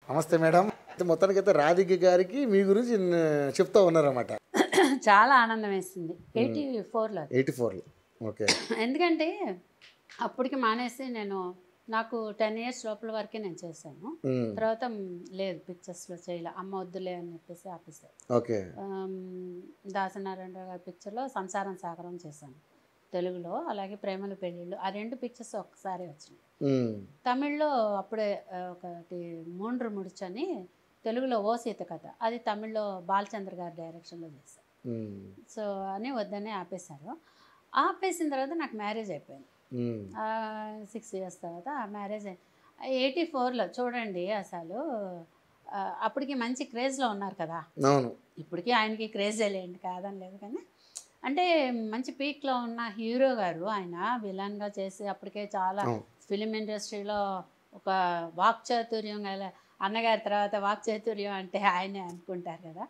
నమస్తే మేడం. అయితే మొత్తానికైతే రాధిక గారికి మీ గురించి చెప్తా ఉన్నారన్నమాట. చాలా ఆనందం వేసింది 84లో 84లో. ఓకే. ఎందుకంటే అప్పటికి మానేసి నాకు 10 ఇయర్స్ లోపల వరకే నేను చేశాను. తర్వాత లేదు పిక్చర్స్లో చేయలే, అమ్మ వద్దులే అని చెప్పేసి ఆపేసారు. ఓకే. దాసనారాయణరావు గారి పిక్చర్లో సంసారం సాగరం చేశాను తెలుగులో, అలాగే ప్రేమల పెళ్ళిళ్ళు, ఆ 2 పిక్చర్స్ ఒక్కసారి వచ్చినాయి. తమిళ్లో అప్పుడే ఒకటి మూండ్రు ముడిచని తెలుగులో ఓ సీత కథ, అది తమిళ్లో బాలచంద్ర గారి డైరెక్షన్లో చేశాను. సో అని వద్దనే ఆపేశారు. ఆపేసిన తర్వాత నాకు మ్యారేజ్ అయిపోయింది. 6 ఇయర్స్ తర్వాత ఆ మ్యారేజ్ 84లో చూడండి అసలు. అప్పటికి మంచి క్రేజ్లో ఉన్నారు కదా. అవును, ఇప్పటికీ ఆయనకి క్రేజే లేండి, కాదని లేదు, కానీ అంటే మంచి పీక్లో ఉన్న హీరో గారు ఆయన విలన్గా చేసి అప్పటికే చాలా ఫిలిం ఇండస్ట్రీలో ఒక వాక్చాతుర్యం గల అన్నగారి తర్వాత వాక్చాతుర్యం అంటే ఆయనే అనుకుంటారు కదా.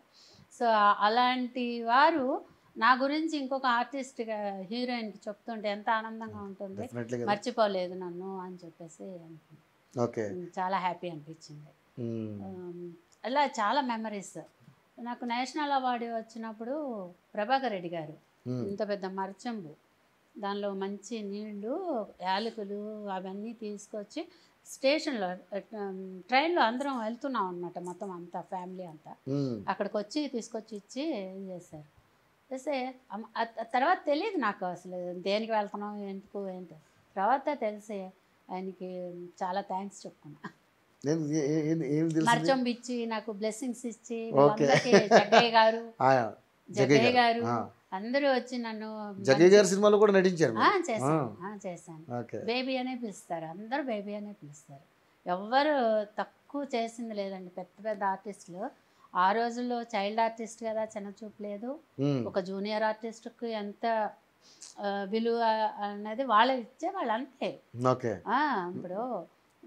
సో అలాంటి వారు నా గురించి ఇంకొక ఆర్టిస్ట్గా హీరోయిన్కి చెప్తుంటే ఎంత ఆనందంగా ఉంటుంది. మర్చిపోలేదు నన్ను అని చెప్పేసి అనుకున్నాను. చాలా హ్యాపీ అనిపించింది. అలా చాలా మెమరీస్. నాకు నేషనల్ అవార్డు వచ్చినప్పుడు ప్రభాకర్ రెడ్డి గారు ఇంత పెద్ద మరచంబు, దానిలో మంచి నీళ్లు యాలకులు అవన్నీ తీసుకొచ్చి స్టేషన్లో ట్రైన్లో అందరం వెళ్తున్నాం అనమాట, మొత్తం అంతా ఫ్యామిలీ అంతా. అక్కడికి వచ్చి తీసుకొచ్చి ఇచ్చి చేశారు. చేస్తే తర్వాత తెలియదు నాకు అసలు దేనికి వెళ్తున్నాం ఎందుకు ఏంటో. తర్వాత తెలిసి ఆయనకి చాలా థ్యాంక్స్ చెప్పుకున్నా. మర్చం ఇచ్చి నాకు బ్లెస్సింగ్స్ ఇచ్చి జగ్గయ్య గారు అందరూ వచ్చి నన్ను జగ్గయ్య గారి సినిమాలో కూడా నటించారు. చేశాను. బేబీ అనే పిలుస్తారు, అందరూ బేబీ అనే పిలుస్తారు. ఎవ్వరు తక్కువ చేసింది లేదండి. పెద్ద పెద్ద ఆర్టిస్టులు ఆ రోజుల్లో చైల్డ్ ఆర్టిస్ట్ కదా, చిన్నచూపు లేదు. ఒక జూనియర్ ఆర్టిస్ట్కి ఎంత విలువ అనేది వాళ్ళు ఇచ్చేవాళ్ళు అంతే. ఇప్పుడు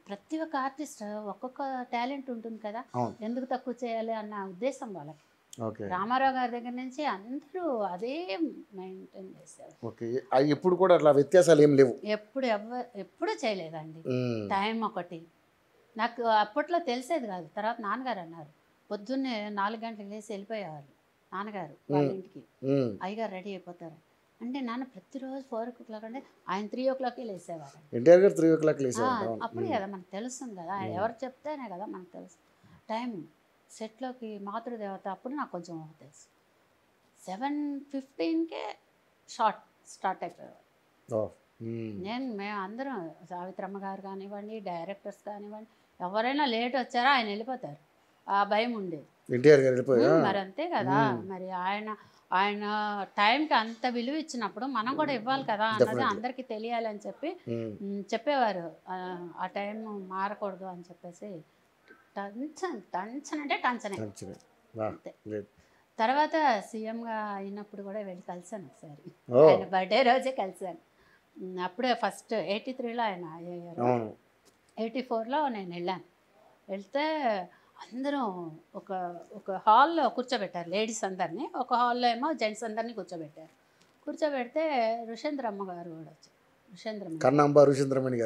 ప్రతి ఒక్క ఆర్టిస్ట్ ఒక్కొక్క టాలెంట్ ఉంటుంది కదా, ఎందుకు తక్కువ చేయాలి అన్న ఉద్దేశం వాళ్ళకి. రామారావు గారి దగ్గర నుంచి అందరూ అదే మెయింటైన్ చేశారు. ఎప్పుడు కూడా అట్లా వ్యత్యాసాలు ఏం లేవు, ఎప్పుడు చేయలేదండి. టైం ఒకటి నాకు అప్పట్లో తెలిసేది కాదు. తర్వాత నాన్నగారు అన్నారు, పొద్దున్నే 4 గంటలకు లేసి వెళ్ళిపోయేవాళ్ళు నాన్నగారు వాళ్ళ ఇంటికి. అయ్యగారు రెడీ అయిపోతారు అంటే నాన్న ప్రతిరోజు 4 o'clock అంటే ఆయన 3 o'clockకే లేసేవారు. అప్పుడు కదా మనకు తెలుస్తుంది కదా, ఎవరు చెప్తేనే కదా మనకు తెలుసు టైం. సెట్లోకి మాతృదేవత అప్పుడు నాకు కొంచెం తెలుసు. 7:15కే స్టార్ట్ అయిపోయేవారు. మేము అందరం, సావిత్రమ్మ గారు కానివ్వండి, డైరెక్టర్స్ కానివ్వండి, ఎవరైనా లేట్ వచ్చారో ఆయన వెళ్ళిపోతారు. ఆ భయం ఉండేది. మరి అంతే కదా, మరి ఆయన టైంకి అంత విలువ ఇచ్చినప్పుడు మనం కూడా ఇవ్వాలి కదా అన్నది అందరికీ తెలియాలని చెప్పి చెప్పేవారు. ఆ టైం మారకూడదు అని చెప్పేసి టెన్షన్ అంటే టెన్షనే అంతే. తర్వాత సీఎంగా అయినప్పుడు కూడా వెళ్ళి కలిసాను ఒకసారి, ఆయన బర్త్డే రోజే కలిసాను. అప్పుడే ఫస్ట్ 83లో ఆయన అయ్యారు, 84లో నేను వెళ్ళాను. వెళ్తే అందరూ ఒక హాల్లో కూర్చోబెట్టారు లేడీస్ అందరినీ, ఒక హాల్లో ఏమో జెంట్స్ అందరినీ కూర్చోబెడితే ఋషేంద్రమ్మ గారు కూడా వచ్చారు. ఋషేంద్రమణి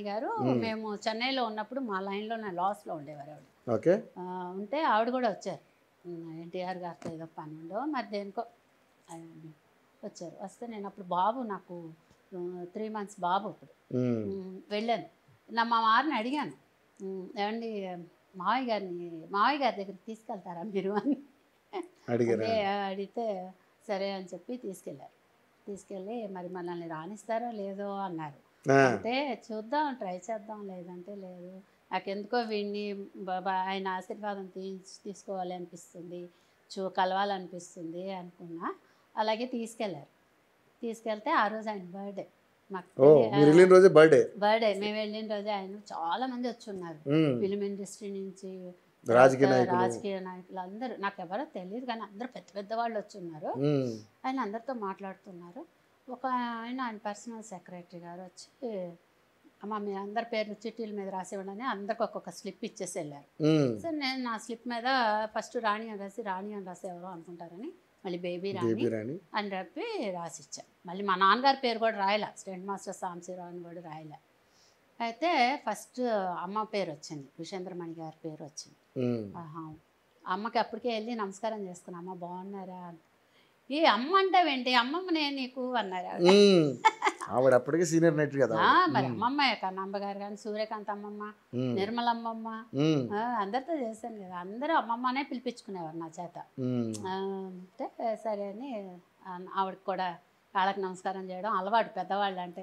గారు మేము చెన్నైలో ఉన్నప్పుడు మా లైన్లోనే లాస్లో ఉండేవారు ఆవిడ. ఉంటే ఆవిడ కూడా వచ్చారు. ఎన్టీఆర్ గారితో ఏదో పని ఉండో మరి దేనికో వచ్చారు. వస్తే నేను అప్పుడు బాబు నాకు 3 months బాబు అప్పుడు వెళ్ళాను. మా వారిని అడిగాను, ఏమండి మావయ్య గారి దగ్గరికి తీసుకెళ్తారా మీరు అని అడిగితే సరే అని చెప్పి తీసుకెళ్ళి మరి మనల్ని రాణిస్తారో లేదో అన్నారు. అంటే చూద్దాం, ట్రై చేద్దాం, లేదంటే లేదు. నాకెందుకో వీడిని ఆయన ఆశీర్వాదం తీసుకోవాలి అనిపిస్తుంది, కలవాలనిపిస్తుంది అనుకున్నా. అలాగే తీసుకెళ్తే ఆ రోజు ఆయన బర్త్డే. బర్త్డే మేము వెళ్ళిన రోజే ఆయన చాలా మంది వచ్చి ఉన్నారు, ఫిలిం ఇండస్ట్రీ నుంచి, రాజకీయ నాయకులు అందరూ. నాకు ఎవరో తెలియదు కానీ అందరూ పెద్ద పెద్ద వాళ్ళు వచ్చి ఉన్నారు. ఆయన అందరితో మాట్లాడుతున్నారు. ఆయన పర్సనల్ సెక్రటరీ గారు వచ్చి, అమ్మ మీ అందరి పేర్లు చిట్టీల మీద రాసేవాళ్ళని అందరికి ఒక్కొక్క స్లిప్ ఇచ్చేసి వెళ్ళారు. సో నేను నా స్లిప్ మీద ఫస్ట్ రాణి అని రాసేవారు అనుకుంటారని మళ్ళీ బేబీ రాణి అని రాసిచ్చా. మళ్ళీ మా నాన్నగారి పేరు కూడా రాయలే, స్టెంట్ మాస్టర్ సాంబశివరావు అని కూడా రాయలే. అయితే ఫస్ట్ అమ్మ పేరు వచ్చింది, విషేంద్రమణి గారి పేరు వచ్చింది. ఉమ్. ఆహా. అమ్మకి అప్పటికే వెళ్ళి నమస్కారం చేసుకున్నా, అమ్మ బాగున్నారా అని. ఈ అమ్మ అంటావేంటి, అమ్మమ్మనే నీకు అన్నారు ఆవిడ. ఉమ్. ఆవిడ అప్పటికే సీనియర్ నైట్ కదా మరి అమ్మమ్మ కన్నమ్మ గారు కానీ, సూర్యకాంత్ అమ్మమ్మ, నిర్మలమ్మమ్మ, అందరితో చేశాను కదా, అందరూ అమ్మమ్మనే పిలిపించుకునేవారు నా చేత. అంటే సరే అని ఆవిడకి కూడా కాళ్ళకి నమస్కారం చేయడం అలవాటు, పెద్దవాళ్ళు అంటే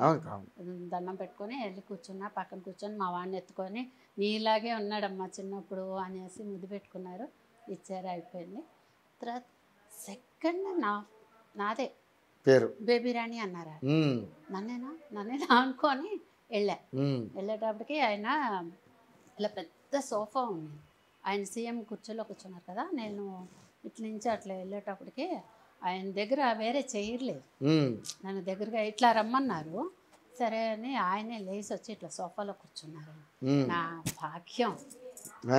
దండం పెట్టుకొని వెళ్ళి కూర్చున్నా, పక్కన కూర్చొని మా వాడిని ఎత్తుకొని నీలాగే ఉన్నాడమ్మా చిన్నప్పుడు అనేసి ముద్దు పెట్టుకున్నారు, ఇచ్చారు, అయిపోయింది. తర్వాత సెకండ్ నాదే పేరు బేబీ రాణి అన్నారు. నన్నేనా అనుకొని వెళ్ళేటప్పటికి ఆయన ఇలా పెద్ద సోఫా ఉంది, ఆయన సీఎం కుర్చీలో కూర్చున్నారు కదా, నేను ఇట్ల నుంచి అట్లా వెళ్ళేటప్పటికి ఆయన దగ్గర వేరే చేయలేదు, నన్ను దగ్గరగా ఇట్లా రమ్మన్నారు. సరే అని ఆయనే లేచి వచ్చి ఇట్లా సోఫాలో కూర్చున్నారు. నా భాగ్యం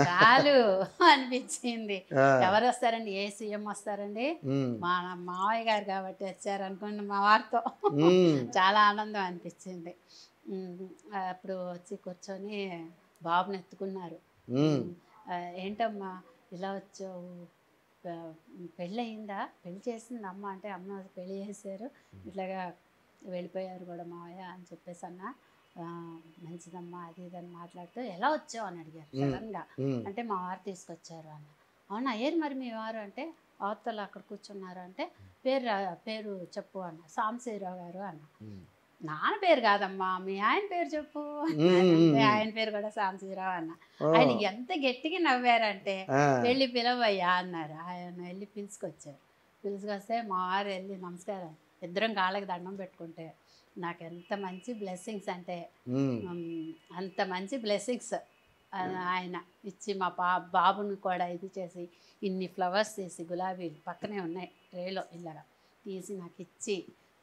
చాలు అనిపించింది. ఎవరు వస్తారండి, ఏ సీఎం వస్తారండి, మా మావయ్య గారు కాబట్టి వచ్చారు అనుకోండి, మా వారితో చాలా ఆనందం అనిపించింది. అప్పుడు వచ్చి కూర్చొని బాబుని ఎత్తుకున్నారు. ఏంటమ్మా ఇలా వచ్చావు, పెళ్ళి అయిందా, పెళ్ళి చేసింది అమ్మ అంటే, అమ్మ పెళ్ళి చేశారు, ఇట్లాగా వెళ్ళిపోయారు కూడా మావయ్య అని చెప్పేసి అన్న. మంచిదమ్మా అది ఇదని మాట్లాడుతూ ఎలా వచ్చావు అని అడిగారు సడన్గా. అంటే మా వారు తీసుకొచ్చారు అన్న. అవునా, ఏది మరి మీ వారు అంటే, అవతల అక్కడ కూర్చున్నారు అంటే, పేరు చెప్పు అన్న. సాంబశివరావు గారు అన్న. నాన్న పేరు కాదమ్మా, మీ ఆయన పేరు చెప్పు అంటే, ఆయన పేరు కూడా సాంబశివరావు అన్న. ఆయన ఎంత గట్టిగా నవ్వారంటే, వెళ్ళి పిలవయ్యా అన్నారు. ఆయన వెళ్ళి పిలుచుకొచ్చారు. పిలుచుకొస్తే మా వారు వెళ్ళి నమస్కారం, ఇద్దరం కాళ్ళకి దండం పెట్టుకుంటే, నాకు ఎంత మంచి బ్లెస్సింగ్స్ అంటే అంత మంచి బ్లెస్సింగ్స్ ఆయన ఇచ్చి, మా బాబుని కూడా ఇది చేసి, ఇన్ని ఫ్లవర్స్ తీసి గులాబీలు పక్కనే ఉన్నాయి ట్రేలో ఇలాగా తీసి నాకు ఇచ్చి,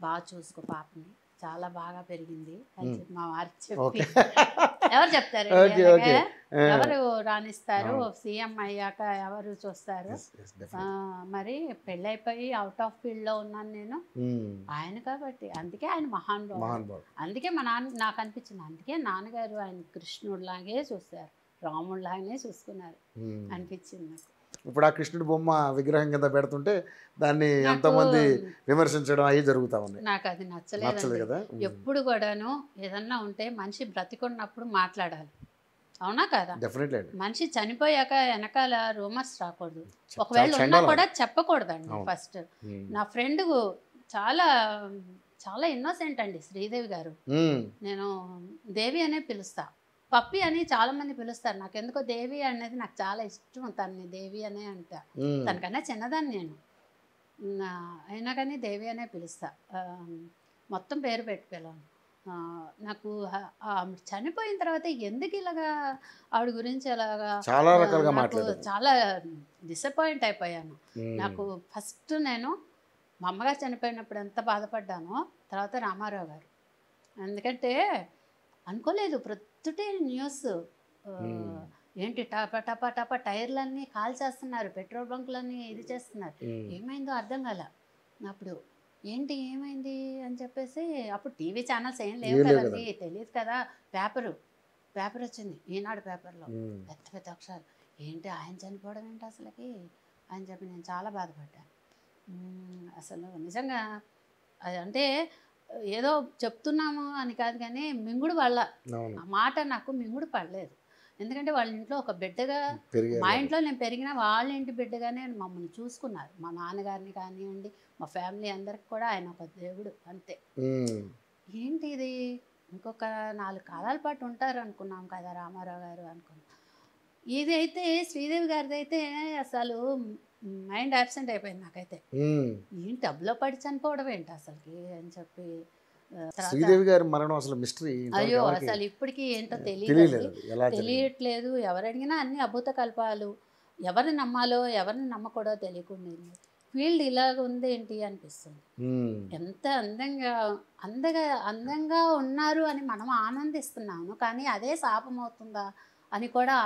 బాగా చూసుకో పాపని, చాలా బాగా పెరిగింది అని చెప్పి మా వారికి చెప్పి. ఎవరు చెప్తారు, ఎవరు రాణిస్తారు, సీఎం అయ్యాక ఎవరు చూస్తారు. మరి పెళ్ళైపోయి అవుట్ ఆఫ్ ఫీల్డ్లో ఉన్నాను నేను, ఆయన కాబట్టి, అందుకే ఆయన మహానుభావుడు. అందుకే మా నాన్న నాకు అనిపించింది, అందుకే నాన్నగారు ఆయన కృష్ణుడిలాగే చూస్తారు, రాముడిలాగానే చూసుకున్నారు అనిపించింది నాకు. ఇప్పుడు ఆ కృష్ణుడి బొమ్మ విగ్రహం కింద పెడుతుంటే దాన్ని ఎంతమంది విమర్శించడం అవి జరుగుతూ ఉన్నాయి. నాకు అది నచ్చలేదు కదా. ఎప్పుడు కూడాను ఏదన్నా ఉంటే మనిషి బ్రతికున్నప్పుడు మాట్లాడాలి, అవునా కదా. డెఫినెట్లీ. మనిషి చనిపోయాక వెనకాల రూమర్స్ రాకూడదు, ఒకవేళ ఉన్నా కూడా చెప్పకూడదండి. ఫస్ట్ నా ఫ్రెండ్ చాలా చాలా ఇన్నోసెంట్ అండి శ్రీదేవి గారు, నేను దేవి అనే పిలుస్తా, పప్పి అని చాలా మంది పిలుస్తారు, నాకు ఎందుకో దేవి అనేది నాకు చాలా ఇష్టం, తనని దేవి అనే అంట. తనకన్నా చిన్నదాన్ని నేను, అయినా కానీ దేవి అనే పిలుస్తా, మొత్తం పేరు పెట్టి పిలవను. నాకు చనిపోయిన తర్వాత ఎందుకు ఇలాగా ఆవిడ గురించి అలాగా చాలా రకాలుగా చాలా డిసప్పాయింట్ అయిపోయాను. నాకు ఫస్ట్ నేను మా అమ్మగారు చనిపోయినప్పుడు ఎంత బాధపడ్డానో, తర్వాత రామారావు గారు, ఎందుకంటే అనుకోలేదు, ప్రొద్దుటే న్యూస్ ఏంటి టపా టపా టపా టైర్లన్నీ కాల్చేస్తున్నారు, పెట్రోల్ బంకులన్నీ ఇది చేస్తున్నారు, ఏమైందో అర్థం కాల. అప్పుడు ఏంటి ఏమైంది అని చెప్పేసి, అప్పుడు టీవీ ఛానల్స్ ఏం లేవు కదండి, తెలియదు కదా. పేపర్ వచ్చింది, ఈనాడు పేపర్లో పెద్ద పెద్ద అక్షరాలు, ఏంటి ఆయన చనిపోవడం ఏంటి అసలుకి అని చెప్పి నేను చాలా బాధపడ్డాను. అసలు నిజంగా అంటే ఏదో చెప్తున్నాము అని కాదు, కానీ మింగుడు వాళ్ళ ఆ మాట నాకు మింగుడు పడలేదు. ఎందుకంటే వాళ్ళ ఇంట్లో ఒక బిడ్డగా, మా ఇంట్లో నేను పెరిగిన వాళ్ళ ఇంటి బిడ్డగానే మమ్మల్ని చూసుకున్నారు. మా నాన్నగారిని కానివ్వండి, మా ఫ్యామిలీ అందరికి కూడా ఆయన ఒక దేవుడు అంతే. ఏంటి ఇది, ఇంకొక 4 కాలాల పాటు ఉంటారు అనుకున్నాం కదా రామారావు గారు అనుకున్నాం. ఇది అయితే శ్రీదేవి గారిది అయితే అసలు మైండ్ యాబ్సెంట్ అయిపోయింది నాకైతే. ఏంటి డబ్బులో పడి చనిపోవడం ఏంటి అసలుకి అని చెప్పి. శ్రీదేవి గారి మరణం అసలు మిస్టరీ. అయ్యో అసలు ఇప్పటికీ ఏంటో తెలియట్లేదు. ఎవరు అడిగినా అన్ని అభూత కల్పాలు, ఎవరిని నమ్మాలో ఎవరిని నమ్మకూడదో తెలియకుండా ఫీల్డ్ ఇలాగ ఉంది ఏంటి అనిపిస్తుంది. ఎంత అందంగా ఉన్నారు అని మనం ఆనందిస్తున్నాము, కానీ అదే శాపం అవుతుందా అని కూడా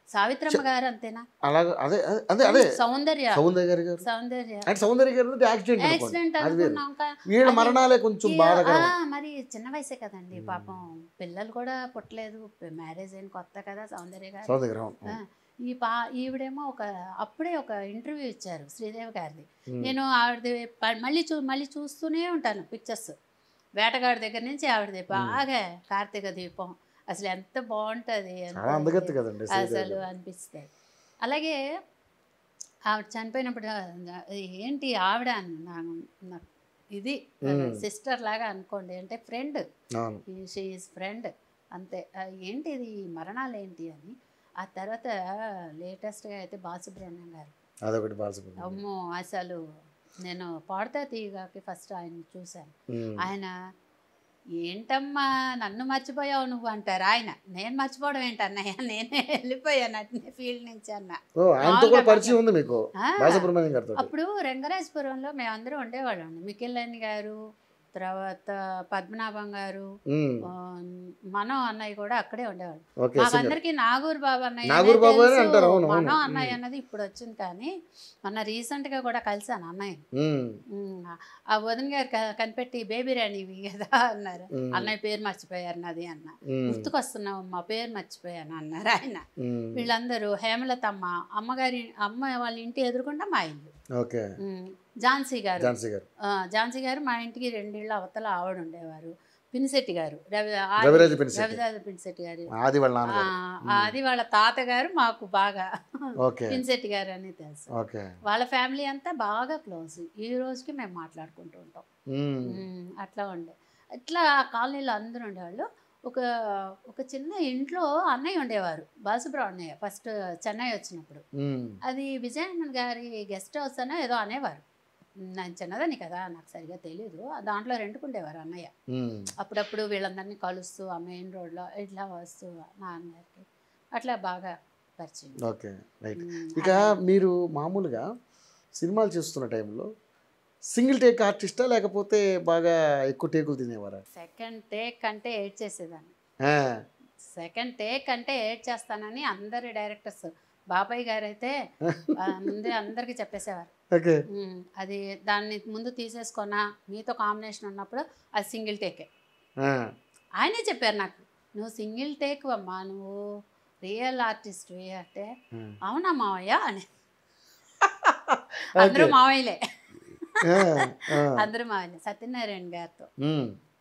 సావిత్రమ్మ గారు అంతేనా? అలాగే అదే అదే అదే సౌందర్య సౌందర్య గారు సౌందర్య అంటే సౌందర్య గారు యాక్సిడెంట్ యాక్సిడెంట్ అనుకున్నాం. వీళ్ళ మరణాలే కొంచెం బాధకరం. మరి చిన్న వయసే కదండి పాపం, పిల్లలు కూడా పుట్టలేదు, మ్యారేజ్ అయిన కొత్త కదా సౌందర్య గారు. సౌందర్య ఈవిడేమో అప్పుడే ఒక ఇంటర్వ్యూ ఇచ్చారు శ్రీదేవి గారిది. నేను ఆవిడది మళ్ళీ చూస్తూనే ఉంటాను పిక్చర్స్. వేటగాడి దగ్గర నుంచి ఆవిడది బాగా కార్తీక దీపం అసలు ఎంత బాగుంటుంది అసలు అనిపిస్తుంది. అలాగే ఆవిడ చనిపోయినప్పుడు ఏంటి ఆవిడ ఇది సిస్టర్ లాగా అనుకోండి, అంటే ఫ్రెండ్, షీ ఈజ్ ఫ్రెండ్ అంతే. ఏంటి ఇది మరణాలు ఏంటి అని. ఆ తర్వాత లేటెస్ట్గా అయితే బాలసుబ్రహ్మణ్యం గారు, అదొకటి బాలసుబ్రహ్మణ్యం. అమ్మో అసలు నేను పాడతా తీయగాకి ఫస్ట్ ఆయన చూశాను. ఆయన ఏంటమ్మా నన్ను మర్చిపోయావు నువ్వు అంటారు ఆయన. నేను మర్చిపోవడం ఏంటన్నయ్య, నేనే వెళ్ళిపోయాను అట్నే ఫీల్డ్ నుంచి అన్న. అప్పుడు రంగరాజపురంలో మేమందరం ఉండేవాళ్ళం. మికిల్లన్ గారు, తర్వాత పద్మనాభం గారు, మనో అన్నయ్య కూడా అక్కడే ఉండేవాళ్ళు. మాకందరికి నాగూర్ బాబు అన్నయ్య, మనో అన్నయ్య అన్నది ఇప్పుడు వచ్చింది, కానీ మొన్న రీసెంట్ గా కూడా కలిసాను అన్నయ్య. ఆ వదిన గారు కనిపెట్టి బేబీ రాణివి కదా అన్నారు. అన్నయ్య పేరు మర్చిపోయారు నాది అన్న. గుర్తుకొస్తున్నావు మా పేరు మర్చిపోయాను అన్నారు ఆయన. వీళ్ళందరూ హేమలతమ్మ అమ్మ వాళ్ళ ఇంటి ఎదురుకుండా మా ఇల్లు. ఝాన్సీ గారు మా ఇంటికి 2 ఇళ్ళ అవతల ఆవిడ ఉండేవారు. పినిశెట్టి గారు, రవిరాజ పినిశెట్టి గారు, అది వాళ్ళ తాతగారు మాకు బాగా పినిశెట్టి గారు అని తెలుసు. వాళ్ళ ఫ్యామిలీ అంతా బాగా క్లోజ్. ఈ రోజుకి మేము మాట్లాడుకుంటూ ఉంటాం. అట్లా ఇట్లా కాలనీలో అందరూ ఉండేవాళ్ళు. ఒక చిన్న ఇంట్లో అన్నయ్య ఉండేవారు, బాలసుబ్రహ్మణ్య, ఫస్ట్ చెన్నై వచ్చినప్పుడు. అది విజయనగరం గారి గెస్ట్ హౌస్ అనో ఏదో అనేవారు. నేను చిన్నదని కదా, నాకు సరిగా తెలీదు. దాంట్లో రెంట్కుండేవారు అన్నయ్య. అప్పుడప్పుడు వీళ్ళందరినీ కలుస్తూ ఆ మెయిన్ రోడ్లో ఇట్లా వస్తూ నాన్నగారికి అట్లా బాగా పరిచయం. Okay, right. ఇక మీరు మామూలుగా సినిమాలు చేస్తున్న టైంలో సింగిల్ టేక్ ఆర్టిస్టా లేకపోతే బాగా ఎక్కువ టేకులు తినేవారా? సెకండ్ టేక్ అంటే ఏడ్ చేసేదాన్ని. సెకండ్ టేక్ అంటే ఏడ్ చేస్తానని అందరి డైరెక్టర్స్, బాబాయ్ గారు అయితే అందరికి చెప్పేసేవారు. అది దాన్ని ముందు తీసేసుకున్నా మీతో కాంబినేషన్ ఉన్నప్పుడు అది సింగిల్ టేకే. ఆయనే చెప్పారు నాకు, నువ్వు సింగిల్ టేక్ అమ్మా, నువ్వు రియల్ ఆర్టిస్ట్ అంటే. అవునా మావయ్య అని. అందరూ మావయ్యలే, అందరూ మావయ్యలే. సత్యనారాయణ గారితో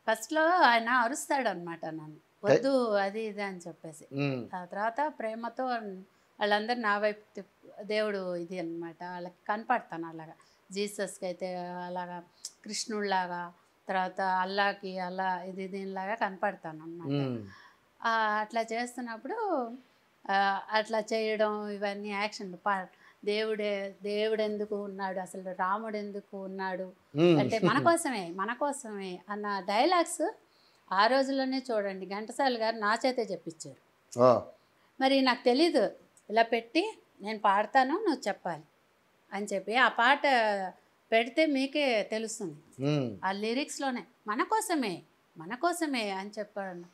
ఫస్ట్లో ఆయన అరుస్తాడు అనమాట నన్ను, వద్దు అది ఇది అని చెప్పేసి. ఆ తర్వాత ప్రేమతో వాళ్ళందరూ నా వైపు దేవుడు ఇది అనమాట, వాళ్ళకి కనపడతాను అలాగా. జీసస్కి అయితే అలాగా కృష్ణుడిలాగా, తర్వాత అల్లాకి అల్లా ఇది దీనిలాగా కనపడతాను అనమాట. అట్లా చేస్తున్నప్పుడు అట్లా చేయడం ఇవన్నీ యాక్షన్లు. దేవుడు ఎందుకు ఉన్నాడు, అసలు రాముడు ఎందుకు ఉన్నాడు అంటే మన కోసమే అన్న డైలాగ్స్ ఆ రోజుల్లోనే చూడండి ఘంటసాల గారు నా చేతే చెప్పించారు. మరి నాకు తెలీదు, ఇలా పెట్టి నేను పాడతాను నువ్వు చెప్పాలి అని చెప్పి ఆ పాట పెడితే మీకే తెలుస్తుంది. ఆ లిరిక్స్లోనే మన కోసమే అని చెప్పాడు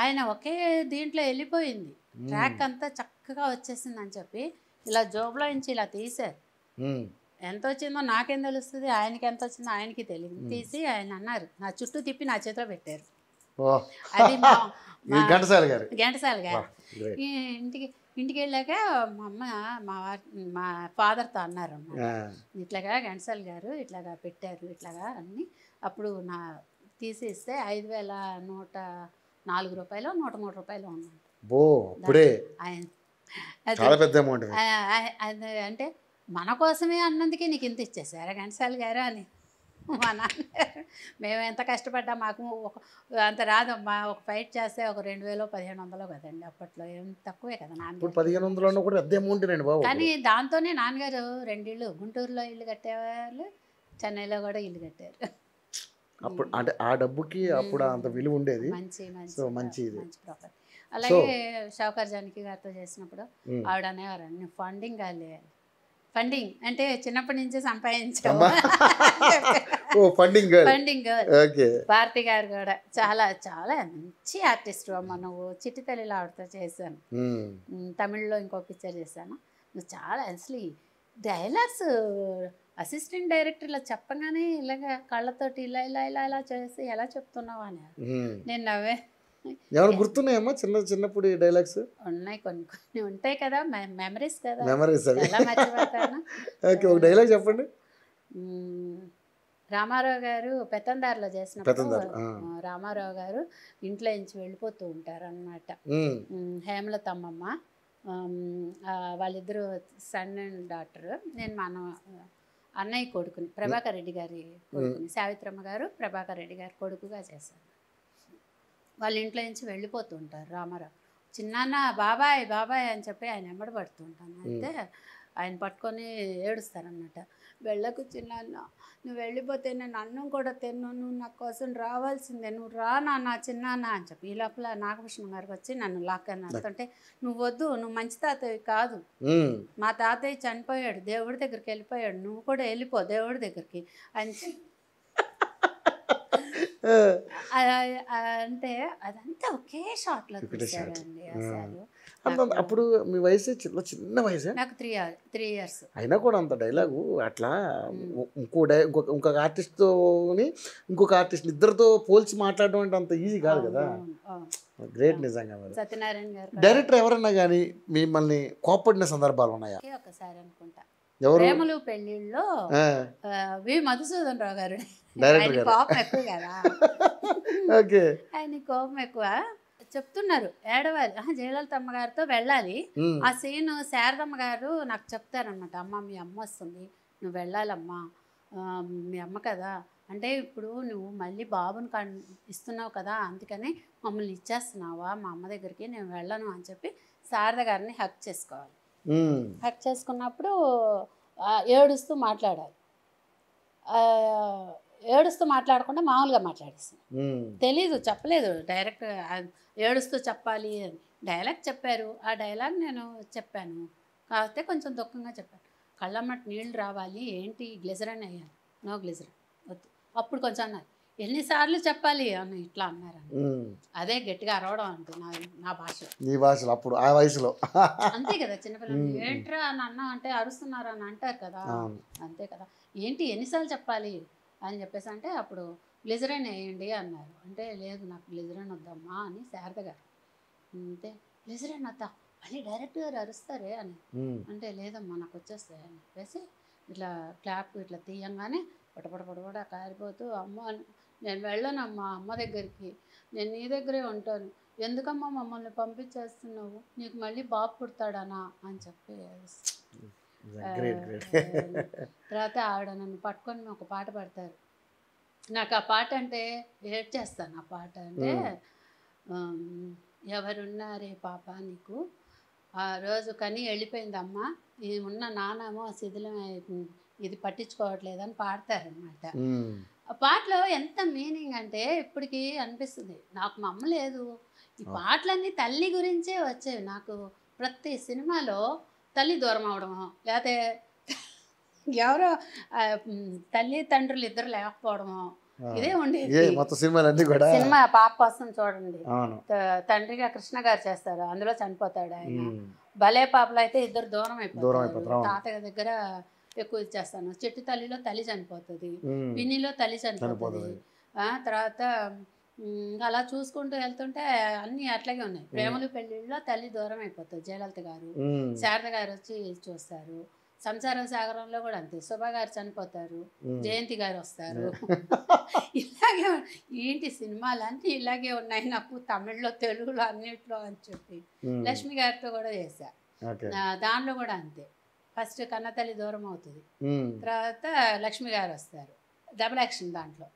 ఆయన. ఒకే దీంట్లో వెళ్ళిపోయింది, ట్రాక్ అంతా చక్కగా వచ్చేసింది అని చెప్పి ఇలా జోబులో నుంచి ఇలా తీశారు. ఎంత వచ్చిందో నాకేం తెలుస్తుంది, ఆయనకి ఎంత వచ్చిందో ఆయనకి తెలియదు. తీసి ఆయన అన్నారు, నా చుట్టూ తిప్పి నా చేతిలో పెట్టారు. అది ఘంటసాల గారు. ఇంటికి వెళ్ళాక మా అమ్మ మా ఫాదర్తో అన్నారు అన్నమాట, ఇట్లాగా ఘంటసాల గారు ఇట్లాగా పెట్టారు ఇట్లాగా అన్ని. అప్పుడు నా తీసేస్తే 5,104 రూపాయలు 103 రూపాయలు ఉన్నాయి. అంటే మన కోసమే అన్నందుకే నీకు ఇంత ఇచ్చేసారా ఘంటసాల గారు అని మా నాన్నగారు. మేము ఎంత కష్టపడ్డా మాకు అంత రాదమ్మా, ఒక ఫైట్ చేస్తే ఒక 2,000 1,500 కదండి అప్పట్లో, ఏం తక్కువే కదా నాన్నగారు. కానీ దాంతోనే నాన్నగారు 2 ఇళ్ళు గుంటూరులో ఇల్లు కట్టేవాళ్ళు, చెన్నైలో కూడా ఇల్లు కట్టారు. అప్పుడు అంటే ఆ డబ్బుకి అప్పుడు అంత విలువ ఉండేది. మంచి ప్రాపర్టీ. అలాగే షౌకర్ జానకి గారితో చేసినప్పుడు ఆవిడ అనేవారు, ఫండింగ్ అంటే చిన్నప్పటి నుంచే సంపాదించాము. ఓ funding girl. Funding girl. Okay. Bharathi garu కూడా చాలా చాలా మంచి ఆర్టిస్ట్ అమ్మ. నువ్వు చిట్టి తల్లిలో ఆవిడతో చేశాను. తమిళ్లో ఇంకో పిక్చర్ చేశాను. నువ్వు చాలా అసలు డైలాగ్స్ అసిస్టెంట్ డైరెక్టర్ ఇలా చెప్పగానే ఇలాగ కళ్ళతోటి ఇలా ఇలా ఇలా ఇలా చేసి ఎలా చెప్తున్నావు అని నేను నవ్వే. ఏమైనా గుర్తున్నాయమ్మా చిన్నప్పుడు డైలాగ్స్? ఉన్నాయి, కొన్ని కొన్ని ఉంటాయి కదా, మెమరీస్ కదా, మెమరీస్ అవి. ఎలా మర్చిపోతాను. ఓకే, ఒక డైలాగ్ చెప్పండి. రామారావు గారు పెత్తందారిలో చేసినప్పుడు రామారావు గారు ఇంట్లో నుంచి వెళ్ళిపోతూ ఉంటారు అన్నమాట. హేమలతమ్మమ్మ వాళ్ళిద్దరూ సన్ అండ్ డాటర్. నేను మన అన్నయ్య కొడుకుని, ప్రభాకర్ రెడ్డి గారి కొడుకుని, సావిత్రమ్మ గారు ప్రభాకర్ రెడ్డి గారి కొడుకుగా చేశాను. వాళ్ళ ఇంట్లో నుంచి వెళ్ళిపోతూ ఉంటారు రామారావు. చిన్నాన్న బాబాయ్ బాబాయ్ అని చెప్పి ఆయన వెంబడి పడుతూ ఉంటాను. అయితే ఆయన పట్టుకొని ఏడుస్తారన్నమాట. వెళ్ళకు చిన్నాన్న, నువ్వు వెళ్ళిపోతే నేను అన్నం కూడా తిన్నాను, నువ్వు నా కోసం రావాల్సిందే, నువ్వు రా నాన్న చిన్నాన్న అని చెప్పి. ఈ లోపల నాగభూషణ గారికి వచ్చి నన్ను లాక్కని అడుగుతుంటే, నువ్వు వద్దు, నువ్వు మంచి తాతయ్య కాదు, మా తాతయ్య చనిపోయాడు, దేవుడి దగ్గరికి వెళ్ళిపోయాడు, నువ్వు కూడా వెళ్ళిపో దేవుడి దగ్గరికి అని అంటే అదంతా ఒకే షాట్లో తీశారండి అసలు. అప్పుడు మీ వయసు చిన్న వయసు, నాకు 3 years. అయినా కూడా అంత డైలాగు అట్లా ఇంకొక ఆర్టిస్ట్తోని ఇంకొక ఆర్టిస్ట్ ఇద్దరితో పోల్చి మాట్లాడడం అంటే అంత ఈజీ కాదు కదా. గ్రేట్ నిజంగా. సత్యనారాయణ గారు డైరెక్టర్ ఎవరన్నా కానీ మిమ్మల్ని కోపడిన సందర్భాలు ఉన్నాయా? ఒకసారి అనుకుంటా, ఎవరు? ప్రేమలు పెళ్లిళ్ళలో వి మధుసూదన్ రావు గారు. డైరెక్టర్ కోపం ఎక్కువ కదా, ఆయన కోపం ఎక్కువ. చెప్తున్నారు ఏడవాలి, జయలలితమ్మ గారితో వెళ్ళాలి ఆ సీన్. శారదమ్మ గారు నాకు చెప్తారనమాట, అమ్మ మీ అమ్మ వస్తుంది, నువ్వు వెళ్ళాలమ్మా, మీ అమ్మ కదా అంటే, ఇప్పుడు నువ్వు మళ్ళీ బాబుని ఇస్తున్నావు కదా, అందుకని మమ్మల్ని ఇచ్చేస్తున్నావా మా అమ్మ దగ్గరికి, నేను వెళ్ళను అని చెప్పి శారద గారిని హక్ చేసుకోవాలి. హక్ చేసుకున్నప్పుడు ఏడుస్తూ మాట్లాడాలి. ఏడుస్తూ మాట్లాడకుండా మామూలుగా మాట్లాడేస్తాను. తెలీదు, చెప్పలేదు, డైరెక్ట్ ఏడుస్తూ చెప్పాలి అని డైలాగ్ చెప్పారు. ఆ డైలాగ్ నేను చెప్పాను, కాకపోతే కొంచెం దుఃఖంగా చెప్పాను. కళ్ళమ్మటి నీళ్ళు రావాలి, ఏంటి గ్లిజరన్ అయ్యాను, నో గ్లిజరన్ వద్దు. అప్పుడు కొంచెం అన్నారు, ఎన్నిసార్లు చెప్పాలి అని ఇట్లా అన్నారు. అదే గట్టిగా అరవడం అంటే నా భాషలో, నీ భాషలో అప్పుడు ఆ వయసులో అంతే కదా. చిన్నపిల్లలు ఏంట్రా అని అన్నా అంటే అరుస్తున్నారు అని అంటారు కదా, అంతే కదా. ఏంటి ఎన్నిసార్లు చెప్పాలి అని చెప్పేసి అంటే, అప్పుడు గ్లిజరైన్ వేయండి అన్నారు. అంటే లేదు నాకు గ్లిజరైన్ వద్దమ్మా అని శారద గారు. అంతే గ్లిజరైన్ వద్దా, మళ్ళీ డైరెక్ట్ గారు అరుస్తారే అని అంటే, లేదమ్మా నాకు వచ్చేస్తాయి అని చెప్పేసి ఇట్లా క్లాప్ ఇట్లా తీయంగానే పటపట కారిపోతూ, అమ్మ నేను వెళ్ళనమ్మా అమ్మ దగ్గరికి, నేను నీ దగ్గరే ఉంటాను, ఎందుకమ్మా మమ్మల్ని పంపించేస్తున్నావు, నీకు మళ్ళీ బాబు పుడతాడనా అని చెప్పి. తర్వాత ఆవిడ నన్ను పట్టుకొని ఒక పాట పాడతారు. నాకు ఆ పాట అంటే ఏడ్ చేస్తాను. ఆ పాట అంటే, ఎవరున్నారే పాప నీకు, ఆ రోజు కని వెళ్ళిపోయిందమ్మా, ఇది ఉన్న నానేమో శిథిలం ఇది పట్టించుకోవట్లేదని పాడతారనమాట. ఆ పాటలో ఎంత మీనింగ్ అంటే ఇప్పటికీ అనిపిస్తుంది. నాకు మా అమ్మ లేదు, ఈ పాటలన్నీ తల్లి గురించే వచ్చేవి నాకు. ప్రతి సినిమాలో తల్లి దూరం అవడము, లేకపోతే ఎవరో తల్లి తండ్రులు ఇద్దరు లేకపోవడము, ఇదే ఉండేది మొత్తం సినిమాలన్నీ కూడా. సినిమా పాప కోసం చూడండి, తండ్రిగా కృష్ణ గారు చేస్తారు, అందులో చనిపోతాడు ఆయన. భలే పాపలు అయితే ఇద్దరు దూరం అయిపోతారు, తాతయ్య దగ్గర ఎక్కువ ఇచ్చేస్తాను. చెట్టు తల్లిలో తల్లి చనిపోతుంది, పిన్నిలో తల్లి చనిపోతుంది. తర్వాత అలా చూసుకుంటూ వెళ్తుంటే అన్నీ అట్లాగే ఉన్నాయి. ప్రేమలు పెళ్ళిళ్ళలో తల్లి దూరం అయిపోతుంది, జయలలిత గారు. శారద గారు వచ్చి చూస్తారు. సంసారం సాగరంలో కూడా అంతే, శోభా గారు చనిపోతారు, జయంతి గారు వస్తారు. ఇలాగే ఏంటి సినిమాలు అన్నీ ఇలాగే ఉన్నాయి నాకు, తమిళ్లో తెలుగులో అన్నిట్లో అని చెప్పి. లక్ష్మి గారితో కూడా చేశా, దానిలో కూడా అంతే. ఫస్ట్ కన్నతల్లి దూరం అవుతుంది, తర్వాత లక్ష్మి గారు వస్తారు, డబుల్ యాక్షన్ దాంట్లో.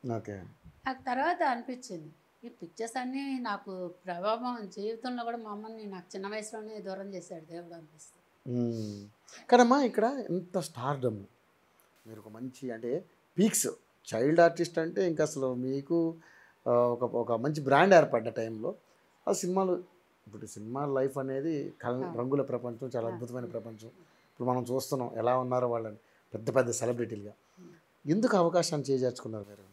నాకు తర్వాత అనిపించింది, ఈ పిక్చర్స్ అన్నీ నాకు ప్రభావం జీవితంలో కూడా మా అమ్మని నాకు చిన్న వయసులోనే దూరం చేశాడు దేవుడు అనిపిస్తుంది. కదమ్మా ఇక్కడ ఎంత స్టార్డమ్, మీరు ఒక మంచి అంటే పీక్స్ చైల్డ్ ఆర్టిస్ట్ అంటే ఇంకా అసలు మీకు ఒక మంచి బ్రాండ్ ఏర్పడ్డ టైంలో ఆ సినిమాలు. ఇప్పుడు సినిమా లైఫ్ అనేది రంగుల ప్రపంచం, చాలా అద్భుతమైన ప్రపంచం. ఇప్పుడు మనం చూస్తున్నాం ఎలా ఉన్నారో వాళ్ళని పెద్ద పెద్ద సెలబ్రిటీలుగా. ఎందుకు అవకాశాన్ని చేజార్చుకున్నారు మీరు?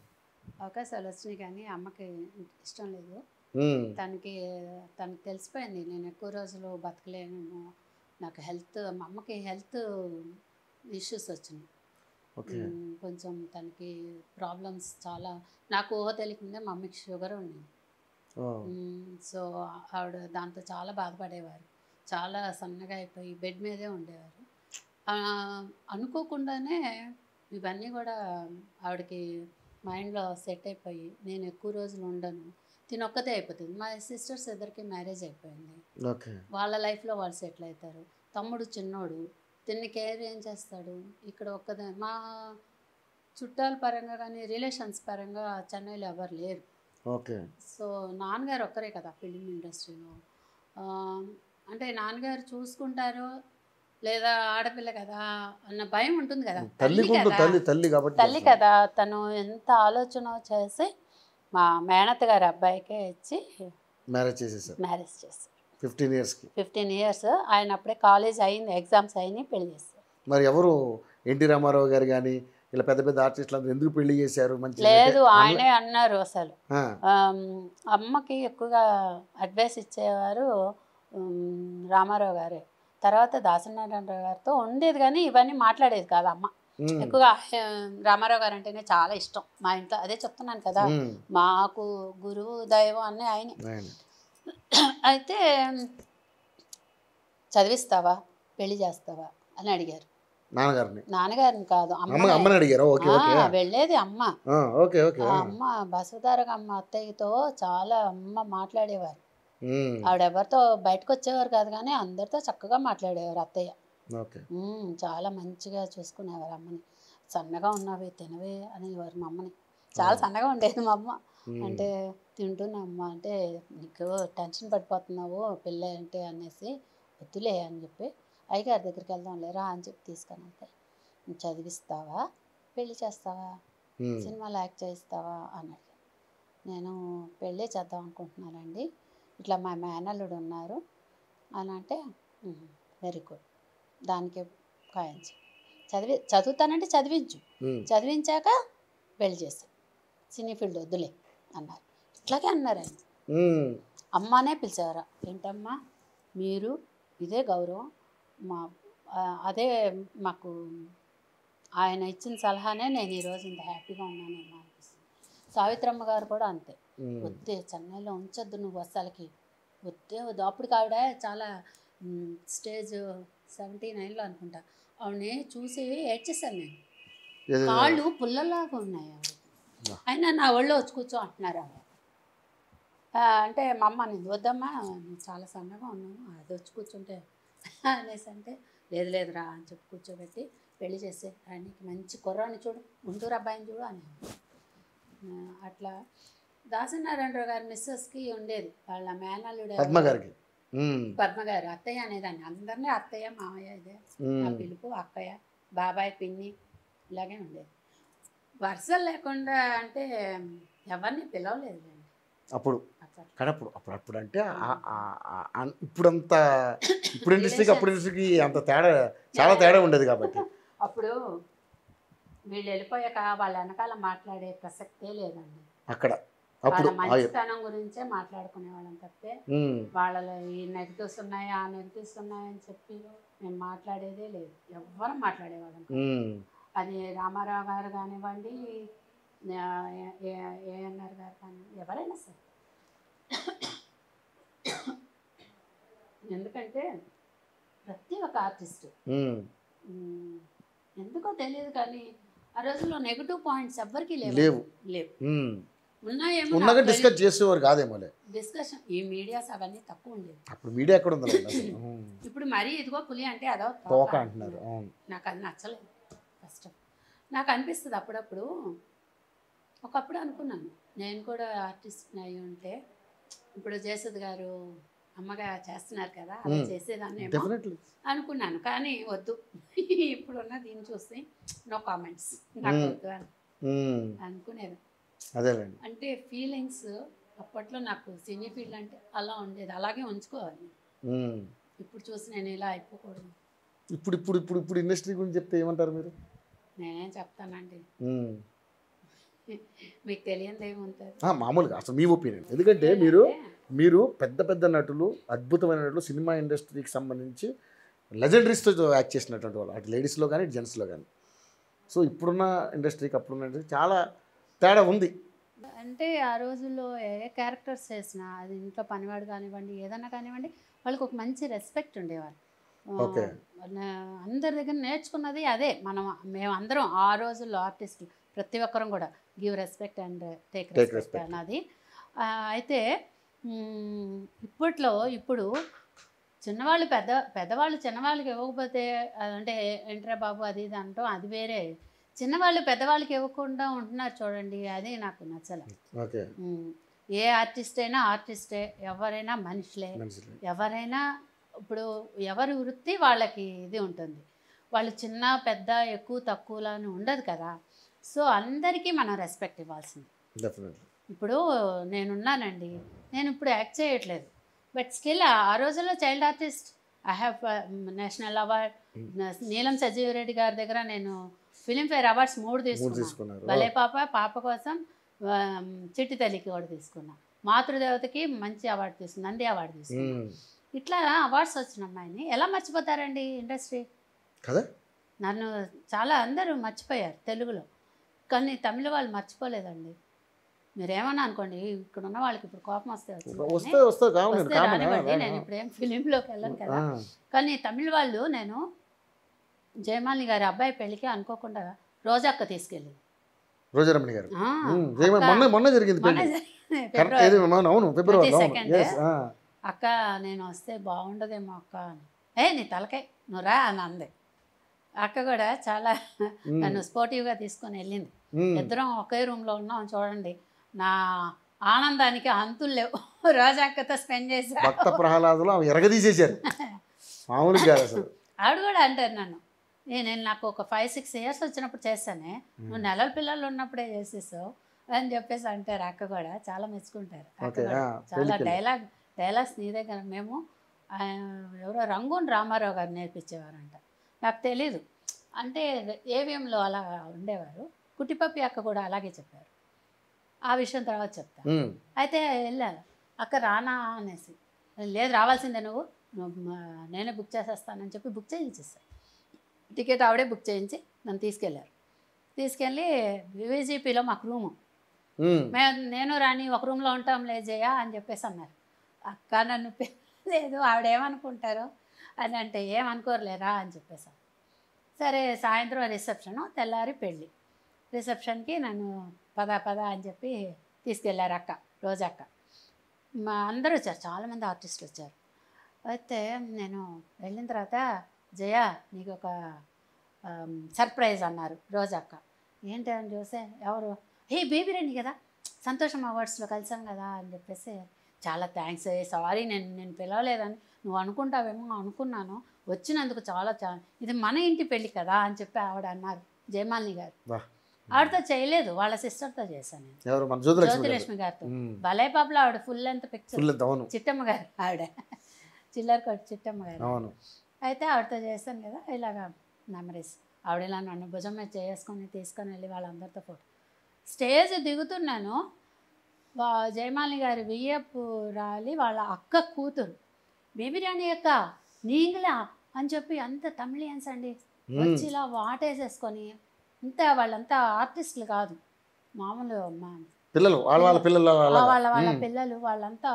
అవకాశాలు వచ్చినాయి కానీ అమ్మకి ఇష్టం లేదు. ఉమ్, తనకి తెలిసిపోయింది నేను ఎక్కువ రోజులు బతకలేనేమో, నాకు మా అమ్మకి హెల్త్ ఇష్యూస్ వచ్చినాయి. ఓకే. కొంచెం తనకి ప్రాబ్లమ్స్ చాలా, నాకు ఊహ తెలియకముందే మా మమ్మీకి షుగర్ ఉంది. ఓ, సో ఆవిడ దాంతో చాలా బాధపడేవారు, చాలా సన్నగా అయిపోయి బెడ్ మీదే ఉండేవారు. ఆ, అనుకోకుండానే ఇవన్నీ కూడా ఆవిడకి మైండ్లో సెట్ అయిపోయి నేను ఎక్కువ రోజులు ఉండను, తినొక్కతే అయిపోతుంది. మా సిస్టర్స్ ఇద్దరికి మ్యారేజ్ అయిపోయింది, ఓకే. వాళ్ళ లైఫ్లో వాళ్ళు సెటిల్ అవుతారు. తమ్ముడు చిన్నోడు, తిన్ని కేర్ ఏం చేస్తాడు? ఇక్కడ ఒక్కదే. మా చుట్టాల పరంగా కానీ రిలేషన్స్ పరంగా చెన్నైలో ఎవరు లేరు. ఓకే. సో నాన్నగారు ఒక్కరే కదా ఫిలిం ఇండస్ట్రీలో. ఆ, అంటే నాన్నగారు చూసుకుంటారు లేదా ఆడపిల్ల కదా అన్న భయం ఉంటుంది కదా, తల్లి కదా, తల్లి కాబట్టి తల్లి కదా. తను ఎంత ఆలోచన చేసి మా మేనత్త గారి అబ్బాయికే ఇచ్చి మ్యారేజ్ చేసేసారు మ్యారేజ్ చేశారు 15 ఇయర్స్కి. 15 years. ఆయన అప్పుడే కాలేజ్ అయింది, ఎగ్జామ్స్ అయినాయి, పెళ్లి చేశారు. మరి ఎవరు ఎన్టీ రామారావు గారు కానీ ఇలా పెద్ద పెద్ద ఆర్టిస్టులు అందరూ ఎందుకు పెళ్లి చేశారు? మంచి లేదు, ఆయనే అన్నారు అసలు. అమ్మకి ఎక్కువగా అడ్వైస్ ఇచ్చేవారు రామారావు గారే. తర్వాత దాసనారాయణరావు గారితో ఉండేది కానీ ఇవన్నీ మాట్లాడేది కాదు అమ్మ. ఎక్కువగా రామారావు గారు అంటేనే చాలా ఇష్టం మా ఇంట్లో. అదే చెప్తున్నాను కదా, మాకు గురువు దైవం అన్నీ ఆయనే. అయితే చదివిస్తావా, పెళ్లి చేస్తావా అని అడిగారు. నాన్నగారిని కాదు, అమ్మని అడిగారు. వెళ్ళేది అమ్మ. Okay, okay. అమ్మ బసవతారక అమ్మ అత్తయ్యతో చాలా అమ్మ మాట్లాడేవారు. ఆవిడెవరితో బయటకు వచ్చేవారు కాదు కానీ అందరితో చక్కగా మాట్లాడేవారు అత్తయ్య. చాలా మంచిగా చూసుకునేవారు అమ్మని. సన్నగా ఉన్నావే, తినవే అనేవారు మా అమ్మని. చాలా సన్నగా ఉండేది మా అమ్మ. అంటే తింటున్నా అమ్మ అంటే, నీకు టెన్షన్ పడిపోతున్నావు పెళ్ళి అంటే అనేసి, వద్దులే అని చెప్పి అయ్యగారి దగ్గరికి వెళ్దాం లేరా అని చెప్పి తీసుకొని వెళ్తే, చదివిస్తావా, పెళ్ళి చేస్తావా, సినిమాలో యాక్ట్ చేయిస్తావా అని అడిగాను. నేను పెళ్ళి చేద్దాం అనుకుంటున్నానండి, ఇట్లా మా మేనల్లుడు ఉన్నారు అని అంటే, వెరీ గుడ్, దానికి కాయించు, చదువుతానంటే చదివించు, చదివించాక పెళ్ళి చేసి సినీ ఫీల్డ్ వద్దులే అన్నారు. ఇట్లాగే అన్నారు ఆయన. అమ్మనే పిలిచేవారు. ఏంటమ్మా మీరు, ఇదే గౌరవం మా, అదే మాకు ఆయన ఇచ్చిన సలహానే నేను ఈరోజు ఇంత హ్యాపీగా ఉన్నానేమో అనిపిస్తుంది. సావిత్రమ్మ గారు కూడా అంతే, వద్దే చెన్నైలో ఉంచొద్దు నువ్వు అసలుకి, వద్దే వద్దు. అప్పటికి ఆవిడ చాలా స్టేజ్ 79లో అనుకుంటా, ఆవిడని చూసి ఏడ్చేసాను నేను. కాళ్ళు పుల్లలాగా ఉన్నాయి ఆవిడ, అయినా నా ఒళ్ళో వచ్చి కూర్చో అంటున్నారు ఆవిడ. అంటే మా అమ్మ నేను వద్దమ్మా నేను చాలా సన్నగా ఉన్నాను, అది వచ్చి కూర్చుంటే అనేసి అంటే, లేదు లేదురా అని చెప్పి కూర్చోబెట్టి పెళ్లి చేసే, ఆయనకి మంచి కుర్రాన్ని చూడు, గుంటూరు అబ్బాయిని చూడు అని. అట్లా దాసనారాయణరావు గారి మిస్సెస్కి ఉండేది, వాళ్ళ మేనల్లుడు పద్మగారు, అత్తయ్య అనేదాన్ని. అందరినీ అత్తయ్య మామయ్య ఇదే నా పిలుపు, అక్కయ్య బాబాయ్ పిన్ని ఇలాగే ఉండేది. వరుసలు లేకుండా అంటే ఎవరిని పిలవలేదు అప్పుడు. అప్పుడు అంటే ఇప్పుడంతా, ఇప్పుడు ఇండస్ట్రీకి అప్పుడు ఇండస్ట్రీకి అంత తేడా, చాలా తేడా ఉండేది కాబట్టి. అప్పుడు వీళ్ళు వెళ్ళిపోయాక వాళ్ళ వెనకాల మాట్లాడే ప్రసక్తే లేదండి. అక్కడ వాళ్ళ మంచితనం గురించే మాట్లాడుకునే వాళ్ళని తప్పితే వాళ్ళలో ఈ నెగిటివ్స్ ఉన్నాయి ఆ నెగిటివ్స్ ఉన్నాయని చెప్పి మేము మాట్లాడేదే లేదు, ఎవ్వరం మాట్లాడేవాళ్ళం. అది రామారావు గారు కానివ్వండి, ఏఎన్ఆర్ గారు కానివ్వండి, ఎవరైనా సరే. ఎందుకంటే ప్రతి ఒక్క ఆర్టిస్ట్ ఎందుకో తెలియదు కానీ ఆ రోజుల్లో నెగిటివ్ పాయింట్స్ ఎవ్వరికీ లేవు. ఉన్నాయేమో డిస్కస్ చేసేవారు కాదేమో. డిస్కషన్ ఈ మీడియాస్ అవన్నీ తక్కువ ఉండేది. అప్పుడు మీడియా ఎక్కడ ఉంది? ఇప్పుడు మరీ ఇదిగో పులి అంటే అదో తోక అంటున్నారు. నాకు అది నచ్చలేదు ఫస్ట్. నాకు అనిపిస్తుంది అప్పుడప్పుడు, ఒకప్పుడు అనుకున్నాను నేను కూడా ఆర్టిస్ట్ అయి ఉంటే, ఇప్పుడు జయసుధ్ గారు అమ్మగా చేస్తున్నారు కదా అలా చేసేదాన్ని అనుకున్నాను. కానీ వద్దు, ఇప్పుడున్న దీన్ని చూసి నో కామెంట్స్, నాకు వద్దు అని అనుకునేది. అంటే ఫీలింగ్స్ అప్పట్లో నాకు సినీ ఫీల్డ్ అంటే అలా ఉండేది, అలాగే ఉంచుకోవాలి. ఇప్పుడు చూసి నేను ఇలా అయిపోకూడదు. ఇప్పుడు ఇండస్ట్రీ గురించి చెప్తే ఏమంటారు మీరు? నేనేం చెప్తానండి, మీకు తెలియదు ఏముంటుంది. మామూలుగా అసలు మీ ఒపీనియన్, ఎందుకంటే మీరు పెద్ద పెద్ద నటులు, అద్భుతమైన నటులు, సినిమా ఇండస్ట్రీకి సంబంధించి లెజెండరీస్తో యాక్ట్ చేసినటువంటి వాళ్ళు, అటు లేడీస్లో కానీ ఇటు జెంట్స్లో కానీ. సో ఇప్పుడున్న ఇండస్ట్రీకి అప్పుడున్న ఇండస్ట్రీ చాలా తేడా ఉంది. అంటే ఆ రోజుల్లో ఏ క్యారెక్టర్స్ చేసినా, అది ఇంట్లో పనివాడు కానివ్వండి, ఏదన్నా కానివ్వండి, వాళ్ళకి ఒక మంచి రెస్పెక్ట్ ఉండేవారు. ఓకే. అందరి దగ్గర నేర్చుకున్నది అదే. మేమందరం ఆ రోజుల్లో ఆర్టిస్టులు ప్రతి ఒక్కరం కూడా give respect and take respect అన్నది. అయితే ఇప్పుడు చిన్నవాళ్ళు పెద్దవాళ్ళు చిన్నవాళ్ళకి ఇవ్వకపోతే అంటే ఏంట్రా బాబు అది ఇది అంటాం, అది వేరే. చిన్నవాళ్ళు పెద్దవాళ్ళకి ఇవ్వకుండా ఉంటున్నారు చూడండి, అది నాకు నచ్చల. ఏ ఆర్టిస్ట్ అయినా ఆర్టిస్టే, ఎవరైనా మనుషులే, ఎవరైనా ఇప్పుడు ఎవరి వృత్తి వాళ్ళకి ఇది ఉంటుంది. వాళ్ళు చిన్న పెద్ద ఎక్కువ తక్కువలా అని ఉండదు కదా. సో అందరికీ మనం రెస్పెక్ట్ ఇవ్వాల్సింది. ఇప్పుడు నేనున్నానండి, నేను ఇప్పుడు యాక్ట్ చేయట్లేదు, బట్ స్టిల్ ఆ రోజుల్లో child artist, I have national award. నీలం సజీవరెడ్డి గారి దగ్గర నేను ఫిలింఫేర్ అవార్డ్స్ 3 తీసుకున్నాను. భలే పాప కోసం, చిట్టి తల్లికి కూడా తీసుకున్నా, మాతృదేవతకి మంచి అవార్డు తీసుకున్నా, నంది అవార్డు తీసుకున్నా. ఇట్లా అవార్డ్స్ వచ్చిన అమ్మాయిని ఎలా మర్చిపోతారండి ఇండస్ట్రీ కదా. నన్ను చాలా అందరూ మర్చిపోయారు తెలుగులో, కానీ తమిళ వాళ్ళు మర్చిపోలేదండి. మీరేమన్నా అనుకోండి, ఇక్కడ ఉన్న వాళ్ళకి ఇప్పుడు కోపం వస్తే రానివ్వండి, నేను ఇప్పుడు ఏం ఫిలింలోకి వెళ్ళను కదా. కానీ తమిళ వాళ్ళు, నేను జయమాలిని గారి అబ్బాయి పెళ్ళికి అనుకోకుండా రోజక్క తీసుకెళ్ళింది. రోజారమణి గారు మొన్న జరిగింది ఫిబ్రవరి 2. అక్క నేను వస్తే బాగుండదేమో అక్క అని, నీ తలకాయ నువ్వు రా అని అంది. అక్క కూడా చాలా నన్ను స్పోర్టివ్గా తీసుకొని వెళ్ళింది. ఇద్దరం ఒకే రూమ్లో ఉన్నాం చూడండి, నా ఆనందానికి అంతులు లేవు. రోజాక్కతో స్పెండ్ చేసి భక్త ప్రహ్లాదులు ఎరగదీసేశారు మామూలుగా అసలు. ఆవిడ కూడా అంటారు నన్ను, నేను నాకు ఒక 5-6 ఇయర్స్ వచ్చినప్పుడు చేస్తానే, నువ్వు నెలల పిల్లలు ఉన్నప్పుడే చేసేసావు అని చెప్పేసి అంటారు. అక్క కూడా చాలా మెచ్చుకుంటారు. చాలా డైలాగ్స్ నీ దగ్గర. మేము ఎవరో రంగూన్ రామారావు గారు నేర్పించేవారంట, నాకు తెలీదు. అంటే ఏవిఎంలో అలా ఉండేవారు. కుట్టిపప్పి అక్క కూడా అలాగే చెప్పారు. ఆ విషయం తర్వాత చెప్తా. అయితే వెళ్ళాను, అక్క రానా అనేసి, లేదు రావాల్సిందే నువ్వు నేనే బుక్ చేసేస్తానని చెప్పి బుక్ చేయించేస్తాను. టికెట్ ఆవిడే బుక్ చేయించి నన్ను తీసుకెళ్ళి వివిజీపీలో మాకు రూము, నేను రాని ఒక రూమ్లో ఉంటాం లేజయ్య అని చెప్పేసి అన్నారు. అక్క నన్ను లేదు, ఆవిడేమనుకుంటారు అని అంటే, ఏమనుకోరులేరా అని చెప్పేసాను. సరే సాయంత్రం రిసెప్షను, తెల్లారి పెళ్ళి. రిసెప్షన్కి నన్ను పద అని చెప్పి తీసుకెళ్ళారు అక్క, రోజక్క. అందరూ వచ్చారు, చాలామంది ఆర్టిస్టులు వచ్చారు. అయితే నేను వెళ్ళిన తర్వాత, జయ నీకు ఒక సర్ప్రైజ్ అన్నారు రోజక్క. ఏంటి అని చూస్తే, ఎవరు, బేబీ రండి కదా, సంతోషం అవార్డ్స్లో కలిసాం కదా అని చెప్పేసి, చాలా థ్యాంక్స్, సారీ నేను పిలవలేదని నువ్వు అనుకుంటావేమో అనుకున్నాను, వచ్చినందుకు చాలా ఇది మన ఇంటి పెళ్ళి కదా అని చెప్పి ఆవిడ అన్నారు. జయమాలిని గారు ఆవిడతో చేయలేదు, వాళ్ళ సిస్టర్తో చేశాను నేను, జ్యోతిలక్ష్మి గారితో. భలే పాపలో ఆవిడ ఫుల్ లెంత్ పిక్చర్, చిట్టమ్మ గారు ఆవిడ, చిల్లరకోటి చిట్టమ్మ గారు. అయితే ఆవిడతో చేశాను కదా, ఇలాగా మెమరీస్. ఆవిడ ఇలా నన్ను భుజం మీద తీసుకొని వెళ్ళి వాళ్ళందరితో ఫోటో. స్టేజ్ దిగుతున్నాను, జయమాలిని గారి వియ్యపు రాలి వాళ్ళ అక్క కూతురు, బేబీ రాణి అక్క నీంగిలా అని చెప్పి, అంత తమిళియన్స్ అండి వచ్చి ఇలా వాటేసేసుకొని, అంతా వాళ్ళంతా ఆర్టిస్టులు కాదు, మామూలు పిల్లలు, వాళ్ళ పిల్లలు, వాళ్ళంతా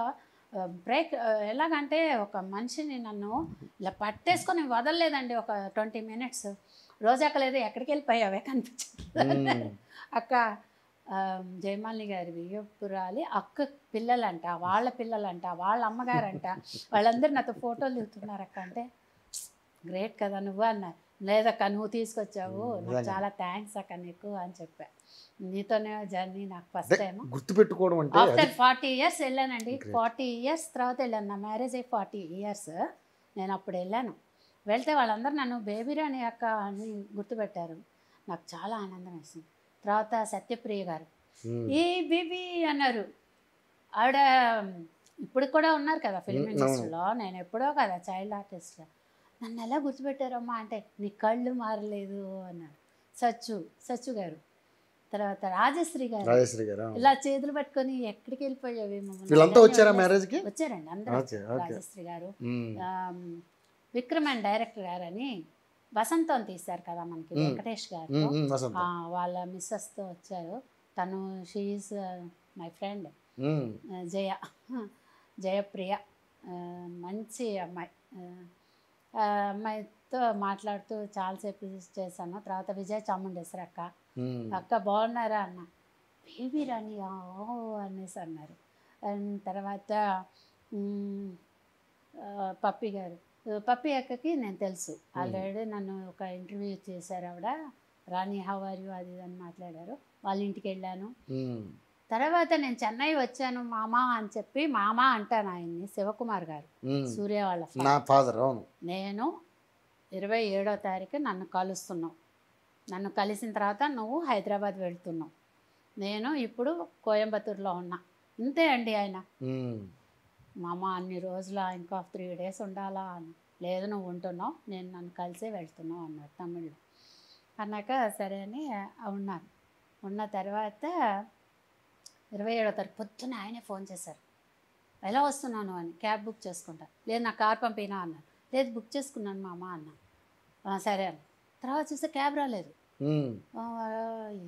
బ్రేక్. ఎలాగంటే ఒక మనిషిని నన్ను ఇలా పట్టేసుకొని వదలలేదండి ఒక 20 minutes. రోజక్క లేదు, ఎక్కడికి వెళ్ళిపోయావే కనిపించదు అక్క. జయమాలిని గారి వియ్యపురాలి అక్క పిల్లలంట, వాళ్ళ పిల్లలంట, వాళ్ళ అమ్మగారంట, వాళ్ళందరూ నాతో ఫోటోలు దిగుతున్నారు అక్క. అంటే గ్రేట్ కదా నువ్వు అన్నారు. లేదక్క నువ్వు తీసుకొచ్చావు, నాకు చాలా థ్యాంక్స్ అక్క నీకు అని చెప్పా. నీతోనే జర్నీ నాకు ఫస్ట్ టైం గుర్తుపెట్టుకోవడం. అంటే ఆఫ్టర్ 40 years వెళ్ళానండి. 40 years తర్వాత వెళ్ళాను. నా మ్యారేజ్ అయ్యి 40 years నేను అప్పుడు వెళ్ళాను. వెళ్తే వాళ్ళందరూ నన్ను బేబీ రాణి అక్క అని గుర్తుపెట్టారు. నాకు చాలా ఆనందం వేసింది. తర్వాత సత్యప్రియ గారు ఈ బేబీ అన్నారు. ఆవిడ ఇప్పుడు కూడా ఉన్నారు కదా ఫిల్మ్ ఇండస్ట్రీలో, నేను ఎప్పుడో కదా చైల్డ్ ఆర్టిస్ట్. నన్ను ఎలా గుర్తుపెట్టారమ్మా అంటే, నీ కళ్ళు మారలేదు అన్నారు. సచ్చు గారు, తర్వాత రాజశ్రీ గారు, రాజశ్రీ గారు ఇలా చేతులు పట్టుకొని ఎక్కడికి వెళ్ళిపోయావి వీళ్ళంతా వచ్చారా మ్యారేజ్కి? వచ్చారండి అందరూ. రాజశ్రీ గారు, విక్రమ్ అండ్ డైరెక్టర్ గారు అని వసంతం తీశారు కదా మనకి వెంకటేష్ గారు, వాళ్ళ మిస్సెస్తో వచ్చారు. తను షీఈస్ మై ఫ్రెండ్ జయప్రియ, మంచి అమ్మాయి. అమ్మాయితో మాట్లాడుతూ చాలాసేపు చేశాను. తర్వాత విజయ చాముండేశ్వరి అక్క బాగున్నారా అన్న, బేబీ రాణి అనేసి అన్నారు. అండ్ తర్వాత పప్పి గారు, పప్పి అక్కకి నేను తెలుసు ఆల్రెడీ, నన్ను ఒక ఇంటర్వ్యూ చేశారు ఆవిడ, రాణి హౌ ఆర్ యు అది అని మాట్లాడారు. వాళ్ళ ఇంటికి వెళ్ళాను. తర్వాత నేను చెన్నై వచ్చాను మామా అని చెప్పి, మామా అంటాను ఆయన్ని, శివకుమార్ గారు సూర్య వాళ్ళ ఫాదర్. నేను 27వ తారీఖు నన్ను కలుస్తున్నావు, నన్ను కలిసిన తర్వాత నువ్వు హైదరాబాద్ వెళ్తున్నావు, నేను ఇప్పుడు కోయంబత్తూరులో ఉన్నా, ఇంతే అండి ఆయన. మామ అన్ని రోజులు ఇంకా 3 days ఉండాలా అని, లేదు నువ్వు ఉంటున్నావు, నేను నన్ను కలిసే వెళ్తున్నావు అన్నారు తమిళ్లో. అన్నాక సరే అని ఉన్నాను. ఉన్న తర్వాత 27వ తారీఖు పొద్దున్న ఆయనే ఫోన్ చేశారు, ఎలా వస్తున్నాను అని, క్యాబ్ బుక్ చేసుకుంటా, లేదు నా కార్ పంపినా అన్నారు, లేదు బుక్ చేసుకున్నాను మామ అన్న. సరే అన్న. తర్వాత చూస్తే క్యాబ్ రాలేదు.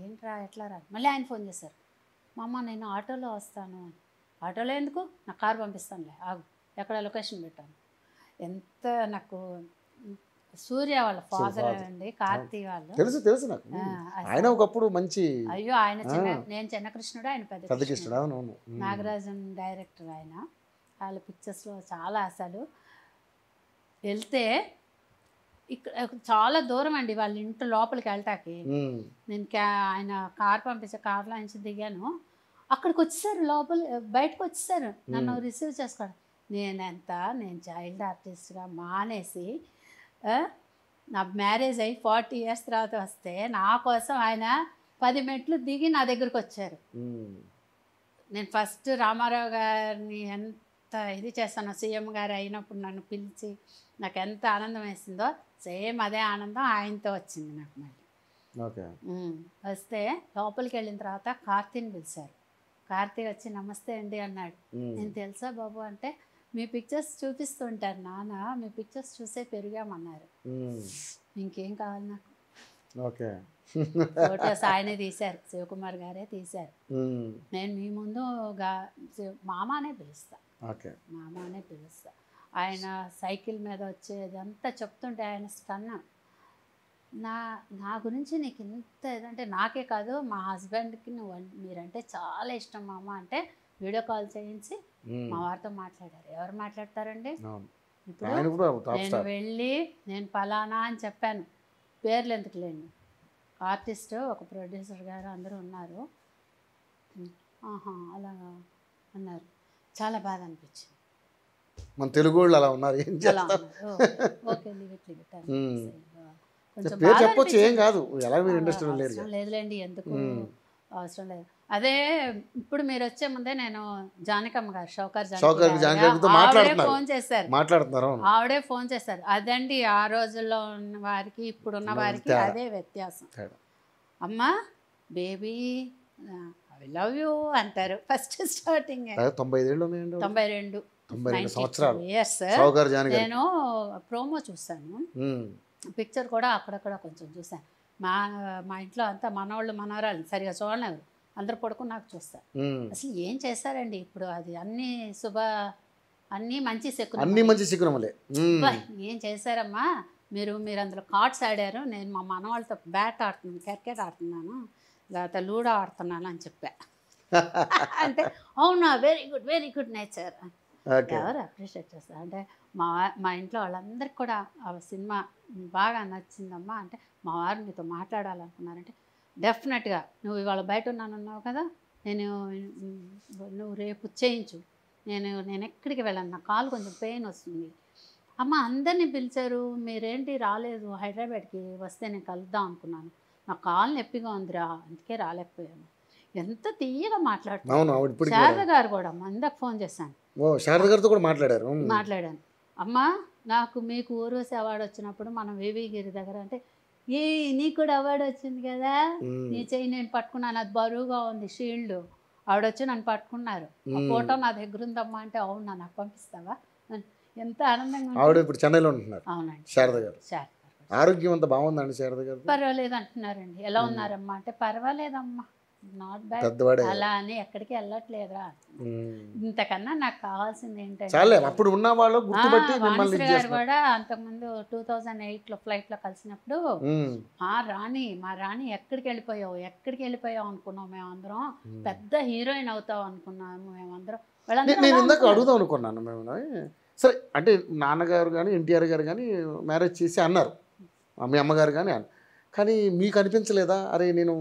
ఏంట్రా ఎట్లా రా, మళ్ళీ ఆయన ఫోన్ చేశారు, మామ నేను ఆటోలో వస్తాను అని. ఆటోలో ఎందుకు, నా కార్ పంపిస్తానులే ఆగు, ఎక్కడ లొకేషన్ పెట్టాను. ఎంత నాకు సూర్య వాళ్ళ ఫాదర్ అండి, కార్తీ వాళ్ళు తెలుసు నాకు. ఆయన ఒకప్పుడు మంచి, అయ్యో ఆయన నేను చిన్నకృష్ణుడు, ఆయన పెద్ద కృష్ణుడు. నాగరాజన్ డైరెక్టర్ ఆయన. వాళ్ళ పిక్చర్స్లో చాలా అసలు వెళ్తే ఇక్కడ చాలా దూరం అండి వాళ్ళ ఇంటి లోపలికి వెళ్ళటానికి. నేను ఆయన కార్ పంపించే, కార్లో నుంచి దిగాను, అక్కడికి వచ్చేసారు, లోపల బయటకు వచ్చేసారు నన్ను రిసీవ్ చేసుకోవడం. నేను చైల్డ్ ఆర్టిస్ట్గా మానేసి నా మ్యారేజ్ అయ్యి 40 years తర్వాత వస్తే నా కోసం ఆయన 10 మెట్లు దిగి నా దగ్గరకు వచ్చారు. నేను ఫస్ట్ రామారావు గారిని ఎంత ఇది చేస్తానో, సీఎం గారు అయినప్పుడు నన్ను పిలిచి నాకు ఎంత ఆనందం వేసిందో, సేమ్ అదే ఆనందం ఆయనతో వచ్చింది నాకు. మళ్ళీ వస్తే లోపలికి వెళ్ళిన తర్వాత కార్తీని పిలిచారు. కార్తీ వచ్చి నమస్తే అండి అన్నాడు. నేను తెలుసా బాబు అంటే, మీ పిక్చర్స్ చూపిస్తుంటారు నాన్న, మీ పిక్చర్స్ చూసే పెరిగామన్నారు. ఇంకేం కావాలి నాకు. ఫోటోస్ ఆయనే తీశారు, శివకుమార్ గారే తీశారు. నేను మీ ముందు మామానే పిలుస్తా, మామానే పిలుస్తా. ఆయన సైకిల్ మీద వచ్చేదంతా చెప్తుంటే ఆయన స్టన్. నా గురించి నీకు ఇంత ఏదంటే, నాకే కాదు మా హస్బెండ్కి మీరంటే చాలా ఇష్టం మామ అంటే వీడియో కాల్ చేయించి మా వారితో మాట్లాడారు. ఎవరు మాట్లాడతారండి ఇప్పుడు? నేను వెళ్ళి నేను పలానా అని చెప్పాను, పేర్లు ఎందుకు లేండి, ఆర్టిస్ట్ ఒక ప్రొడ్యూసర్ గారు అందరూ ఉన్నారు, అలాగా అన్నారు. చాలా బాధ అనిపించింది. మన తెలుగు వాళ్ళు అలా ఉన్నారు, ఏం చేస్తారు. ఓకే చెప్పొచ్చు, ఏం కాదు, ఎలా మీరు ఇండస్ట్రీలో లేరు. లేదులేండి, ఎందుకు అవసరం లేదు. అదే ఇప్పుడు మీరు వచ్చే ముందే నేను జానకమ్మ గారు, షౌకర్ ఫోన్ చేశారు, ఆవిడే ఫోన్ చేశారు. అదండి ఆ రోజుల్లో ఉన్న వారికి ఇప్పుడున్న వారికి అదే వ్యత్యాసం. అమ్మా బేబీ ఐ లవ్ యూ అంటారు ఫస్ట్ స్టార్టింగ్. 92 సంవత్సరాలు. నేను ప్రోమో చూసాను, పిక్చర్ కూడా అక్కడక్కడ కొంచెం చూసాను. మా ఇంట్లో అంతా మనవాళ్ళు మనవరాలు సరిగా చూడలేరు, అందరు పడుకుని నాకు చూస్తారు. అసలు ఏం చేశారండి ఇప్పుడు, అది అన్నీ మంచి శకునములే. ఏం చేశారమ్మా మీరు అందులో కార్డ్స్ ఆడారు, నేను మా మనవాళ్ళతో బ్యాట్ ఆడుతున్నాను, క్రికెట్ ఆడుతున్నాను, లేకపోతే లూడో ఆడుతున్నాను అని చెప్పా. అంటే అవునా, వెరీ గుడ్ నేచర్. ఎవరు అప్రిషియేట్ చేస్తారు అంటే మా ఇంట్లో వాళ్ళందరికీ కూడా ఆ సినిమా బాగా నచ్చిందమ్మా అంటే, మా వారు మీతో మాట్లాడాలనుకున్నారంటే, డెఫినెట్గా నువ్వు ఇవాళ బయట ఉన్నానన్నావు కదా, నువ్వు రేపు చేయించు, నేను ఎక్కడికి వెళ్ళాను, నా కాలు కొంచెం పెయిన్ వస్తుంది. అమ్మ అందరినీ పిలిచారు, మీరేంటి రాలేదు, హైదరాబాద్కి వస్తే నేను కలుద్దాం అనుకున్నాను, నా కాలు నొప్పిగా ఉందిరా అందుకే రాలేకపోయాను. ఎంత తీయగా మాట్లాడుతున్నాను. శారద గారు కూడా మందకు ఫోన్ చేశాను, శారద కూడా మాట్లాడాను. అమ్మా నాకు మీకు ఊర్వశి అవార్డు వచ్చినప్పుడు మనం వేవిగిరి దగ్గర అంటే ఏ నీకు కూడా అవార్డు వచ్చింది కదా, ఉమ్, నీ చెయ్యి నేను పట్టుకున్నాను, అది బరువుగా ఉంది షీల్డ్, ఆవిడొచ్చి నన్ను పట్టుకున్నారు, ఆ ఫోటో నా దగ్గర ఉందమ్మా అంటే, అవునా నాకు పంపిస్తావా, ఎంత ఆనందంగా ఆవిడ ఉంటుంది. ఇప్పుడు చెన్నైలో ఉంటున్నారు, అవునండి, శారద గారు. శారద గారు. ఆరోగ్యం అంతా బాగుందండి శారద గారు? పర్వాలేదు అంటున్నారండి. ఎలా ఉన్నారమ్మా అంటే, పర్వాలేదమ్మా, నాట్ బ్యాడ్, పెద్దవాడే. అలా అని ఎక్కడికి వెళ్ళట్లేదురా. ఉమ్. ఇంతకన్నా నాకు కావాల్సింది ఏంటంటే, చాలే, అప్పుడు ఉన్న వాళ్ళు గుర్తుపట్టి మిమ్మల్ని వాణిశ్రీ ఇది గారు చేస్తున్నారు. కూడా అంతకుముందు 2008లో ఫ్లైట్లో కలిసినప్పుడు, ఉమ్, మా రాణి ఎక్కడికి వెళ్ళిపోయావు అనుకున్నాం మేమందరం, పెద్ద హీరోయిన్ అవుతావు అనుకున్నాము మేమందరం, వాళ్ళందరూ నేను అలా ఇందాక అనుకున్నారు. అడుగుదాం అనుకున్నాను మేము. సరే, అంటే నాన్నగారు కానీ ఎన్టీఆర్ గారు కానీ మ్యారేజ్ చేసి అన్నారు, మీ అమ్మగారు కానీ అన్నారు. కానీ మీకు అనిపించలేదా, అరే నేను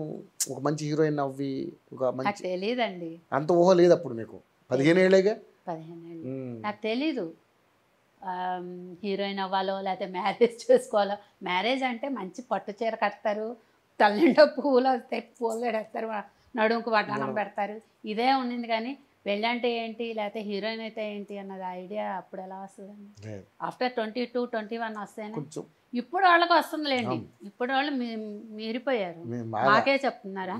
ఒక మంచి హీరోయిన్ అవ్వి ఒక నాకు మంచి, తెలియదండి, అంత ఊహ లేదు అప్పుడు మీకు? 15 ఏళ్ళేగా. 15 ఏళ్ళు ఉమ్, నాకు తెలీదు హీరోయిన్ అవ్వాలో లేకపోతే మ్యారేజ్ చేసుకోవాలో. మ్యారేజ్ అంటే మంచి పట్టు చీర కడతారు, తల్లిండో పూలు వస్తాయి, పూలు పెడతారు, నడుముకు వడ్డానం పెడతారు, ఇదే ఉండింది. కానీ పెళ్ళి అంటే ఏంటి, లేకపోతే హీరోయిన్ అయితే ఏంటి అన్నది ఐడియా అప్పుడు ఎలా వస్తుందండి? లేదు. ఆఫ్టర్ 22, 21 వస్తేనే. కొంచెం ఇప్పుడు వాళ్ళకి వస్తుందిలేండి, ఇప్పుడు వాళ్ళు మీరిపోయారు, మేము బాగా మాకే చెప్తున్నారా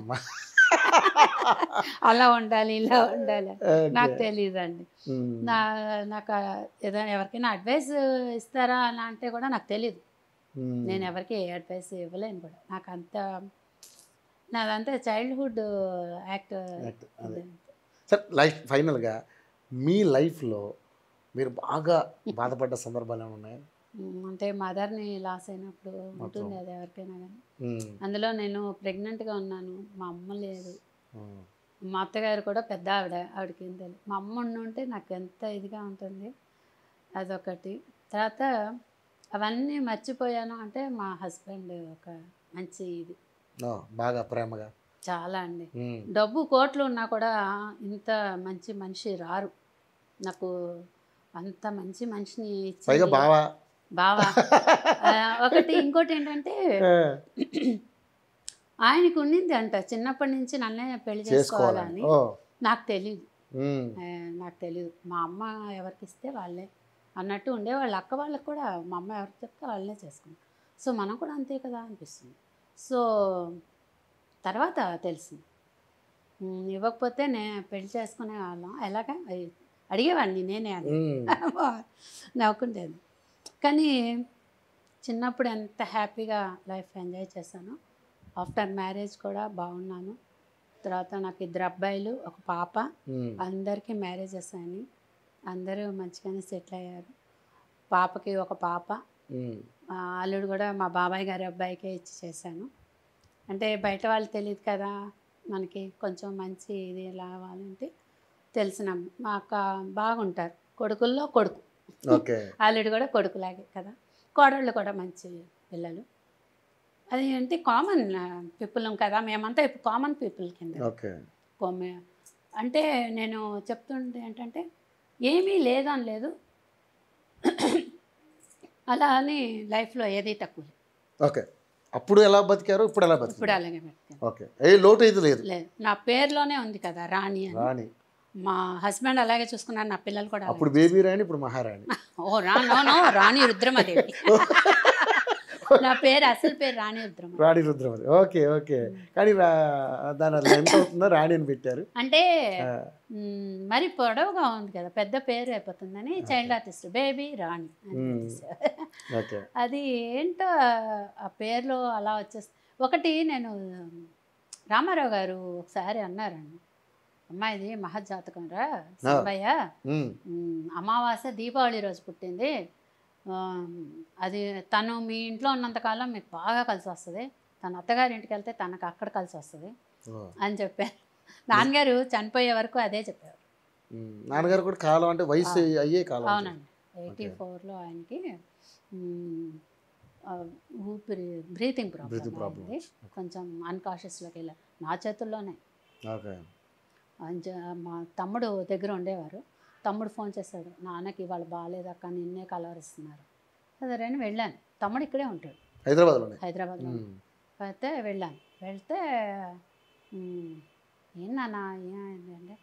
అలా ఉండాలి ఇలా ఉండాలి, నాకు తెలియదండి. ఉమ్, నాకు ఏదైనా ఎవరికైనా అడ్వైస్ ఇస్తారా అని అంటే కూడా నాకు తెలియదు. ఉమ్, నేను ఎవరికి ఏ అడ్వైస్ ఇవ్వలేను కూడా. నాకు నాదంతా చైల్డ్హుడ్ యాక్ట్. అదే. సరే, లైఫ్ ఫైనల్గా మీ లైఫ్లో మీరు బాగా బాధపడ్డ సందర్భాలు ఏమైనా ఉన్నాయా? అంటే మదర్ని లాస్ అయినప్పుడు ఉంటుంది అది ఎవరికైనా కానీ. ఉమ్, అందులో నేను ప్రెగ్నెంట్గా ఉన్నాను, మా అమ్మ లేదు, ఉమ్, మా అత్తగారు కూడా పెద్ద ఆవిడకి ఏం తెలియదు. మా అమ్మ ఉంటే నాకు ఎంత ఇదిగా ఉంటుంది, అదొకటి. తర్వాత అవన్నీ మర్చిపోయాను అంటే మా హస్బెండ్ ఒక మంచి ఇది, బాగా ప్రేమగా. చాలా అండి. ఉమ్, డబ్బు కోట్లు ఉన్నా కూడా ఇంత మంచి మనిషి రారు నాకు. అంత మంచి మనిషిని పైగా ఇచ్చింది బావా. బావా. ఒకటి ఇంకోటి ఏంటంటే, ఆయనకు ఉండింది అంట చిన్నప్పటి నుంచి నన్నే పెళ్లి చేసుకోవాలని. ఓ, నాకు తెలియదు, ఉమ్, నాకు తెలియదు. మా అమ్మ ఎవరికి ఇస్తే వాళ్ళే అన్నట్టు ఉండేవాళ్ళు. అక్క వాళ్ళకి కూడా మా అమ్మ ఎవరికి చెప్తే వాళ్ళనే చేసుకుంటాం. సో మనం కూడా అంతే కదా అనిపిస్తుంది. సో తర్వాత తెలిసింది, ఇవ్వకపోతే పెళ్లి చేసుకునే వాళ్ళం, ఎలాగా అడిగేవాడిని నేనే అని నవ్వుకుంటేది. కానీ చిన్నప్పుడు ఎంత హ్యాపీగా లైఫ్ ఎంజాయ్ చేశాను. ఆఫ్టర్ మ్యారేజ్ కూడా బాగున్నాను. తర్వాత నాకు 2 అబ్బాయిలు, ఒక పాప. అందరికీ మ్యారేజెస్ అని, అందరూ మంచిగానే సెటిల్ అయ్యారు. పాపకి ఒక పాప, అల్లుడు కూడా మా బాబాయ్ గారి అబ్బాయికే ఇచ్చి చేశాను. అంటే బయట వాళ్ళు తెలియదు కదా మనకి, కొంచెం మంచి ఇది రావాలంటే తెలిసిన మా అక్క బాగుంటారు, కొడుకుల్లో కొడుకు. అల్లుడు కూడా కొడుకులాగే కదా, కోడళ్ళు కూడా మంచి పిల్లలు. అది అంటే కామన్ పీపుల్ కదా, మేమంతా ఇప్పుడు కామన్ పీపుల్ కింద. అంటే నేను చెప్తుంటే ఏంటంటే ఏమీ లేదని లేదు, అలా అని లైఫ్లో ఏది తక్కువ. ఓకే, అప్పుడు ఎలా బతికారు, ఇప్పుడు ఎలా బతికారు? ఇప్పుడు అలాగే బతికాను. ఓకే, ఏ లోటు అయితే లేదు. లేదు, నా పేరులోనే ఉంది కదా రాణి అని. రాణి. మా హస్బెండ్ అలాగే చూసుకున్నారు, నా పిల్లలు కూడా. అప్పుడు బేబీ రాణి, ఇప్పుడు మహారాణి. ఓ రాణి రుద్రమదేవి. నా పేరు అసలు పేరు రాణి రుద్రమదేవి. రాణి రుద్రమదేవి. Okay okay. కానీ దాని ఎంత అవుతుందో రాణి అని పెట్టారు అంటే మరి పొడవుగా ఉంది కదా, పెద్ద పేరు అయిపోతుందని చైల్డ్ ఆర్టిస్ట్ బేబీ రాణి అని. అది ఏంటో ఆ పేర్లో అలా వచ్చేస్తుంది. ఒకటి నేను రామారావు గారు ఒకసారి అన్నారండి, అమ్మాయిది మహజాతకం రా సంబయ్య, అమావాస్య దీపావళి రోజు పుట్టింది, అది తను మీ ఇంట్లో ఉన్నంతకాలం మీకు బాగా కలిసి వస్తుంది, తన అత్తగారి ఇంటికి వెళ్తే తనకు అక్కడ కలిసి వస్తుంది అని చెప్పారు. నాన్నగారు చనిపోయే వరకు అదే చెప్పారు. నాన్నగారు కూడా కాలం అంటే వయసు అయ్యే కాలం. అవునండి, 84లో ఆయనకి బ్రీతింగ్ ప్రాబ్లం, కొంచెం అన్కాన్షియస్లోకి వెళ్ళారు, నా చేతుల్లోనే. మా తమ్ముడు దగ్గర ఉండేవారు, తమ్ముడు ఫోన్ చేశాడు, నాన్నకి ఇవాళ బాగాలేదక్క, నిన్నే కలవరిస్తున్నారు. సరే అని వెళ్ళాను, తమ్ముడు ఇక్కడే ఉంటాడు హైదరాబాద్లో. అయితే వెళ్ళాను, వెళ్తే ఏం నాన్న ఏమైంది అంటే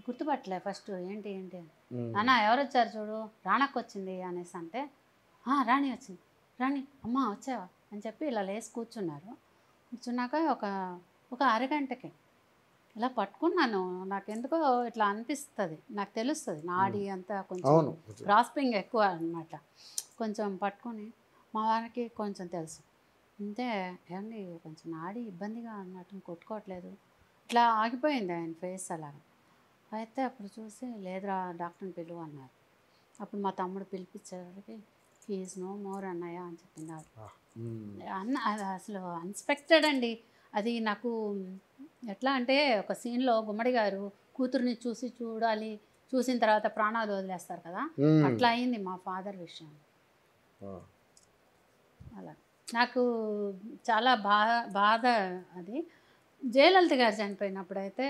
గుర్తుపట్టలే ఫస్ట్, ఏంటి ఏంటి అని. నాన్న ఎవరు వచ్చారు చూడు, రాణక్క వచ్చింది అనేసి అంటే, రాణి వచ్చింది. రాణి అమ్మ వచ్చావా, అని చెప్పి ఇలా లేచి కూర్చున్నారు. కూర్చున్నాక ఒక అరగంటకి ఇలా పట్టుకున్నాను. నాకెందుకో ఇట్లా అనిపిస్తుంది, నాకు తెలుస్తుంది నాడి అంతా కొంచెం గ్రాస్పింగ్ ఎక్కువ అనమాట. కొంచెం పట్టుకొని మా వారికి కొంచెం తెలుసు, అంతే ఏమండి కొంచెం నాడి ఇబ్బందిగా అన్నట్టు కొట్టుకోవట్లేదు, ఇట్లా ఆగిపోయింది ఆయన ఫేస్ అలాగా. అయితే అప్పుడు చూసి లేదురా డాక్టర్ని పిలువు అన్నారు. అప్పుడు మా తమ్ముడు పిలిపించేవాడికి హీఈస్ నో మోర్ అన్నయ్య అని చెప్పింది. అది అసలు అన్ఎక్స్పెక్టెడ్ అండి. అది నాకు ఎట్లా అంటే ఒక సీన్లో గుమ్మడి గారు కూతుర్ని చూడాలి, చూసిన తర్వాత ప్రాణాలు వదిలేస్తారు కదా, అట్లా అయింది మా ఫాదర్ విషయం. అలా నాకు చాలా బాధ. అది జయలలిత గారు చనిపోయినప్పుడు అయితే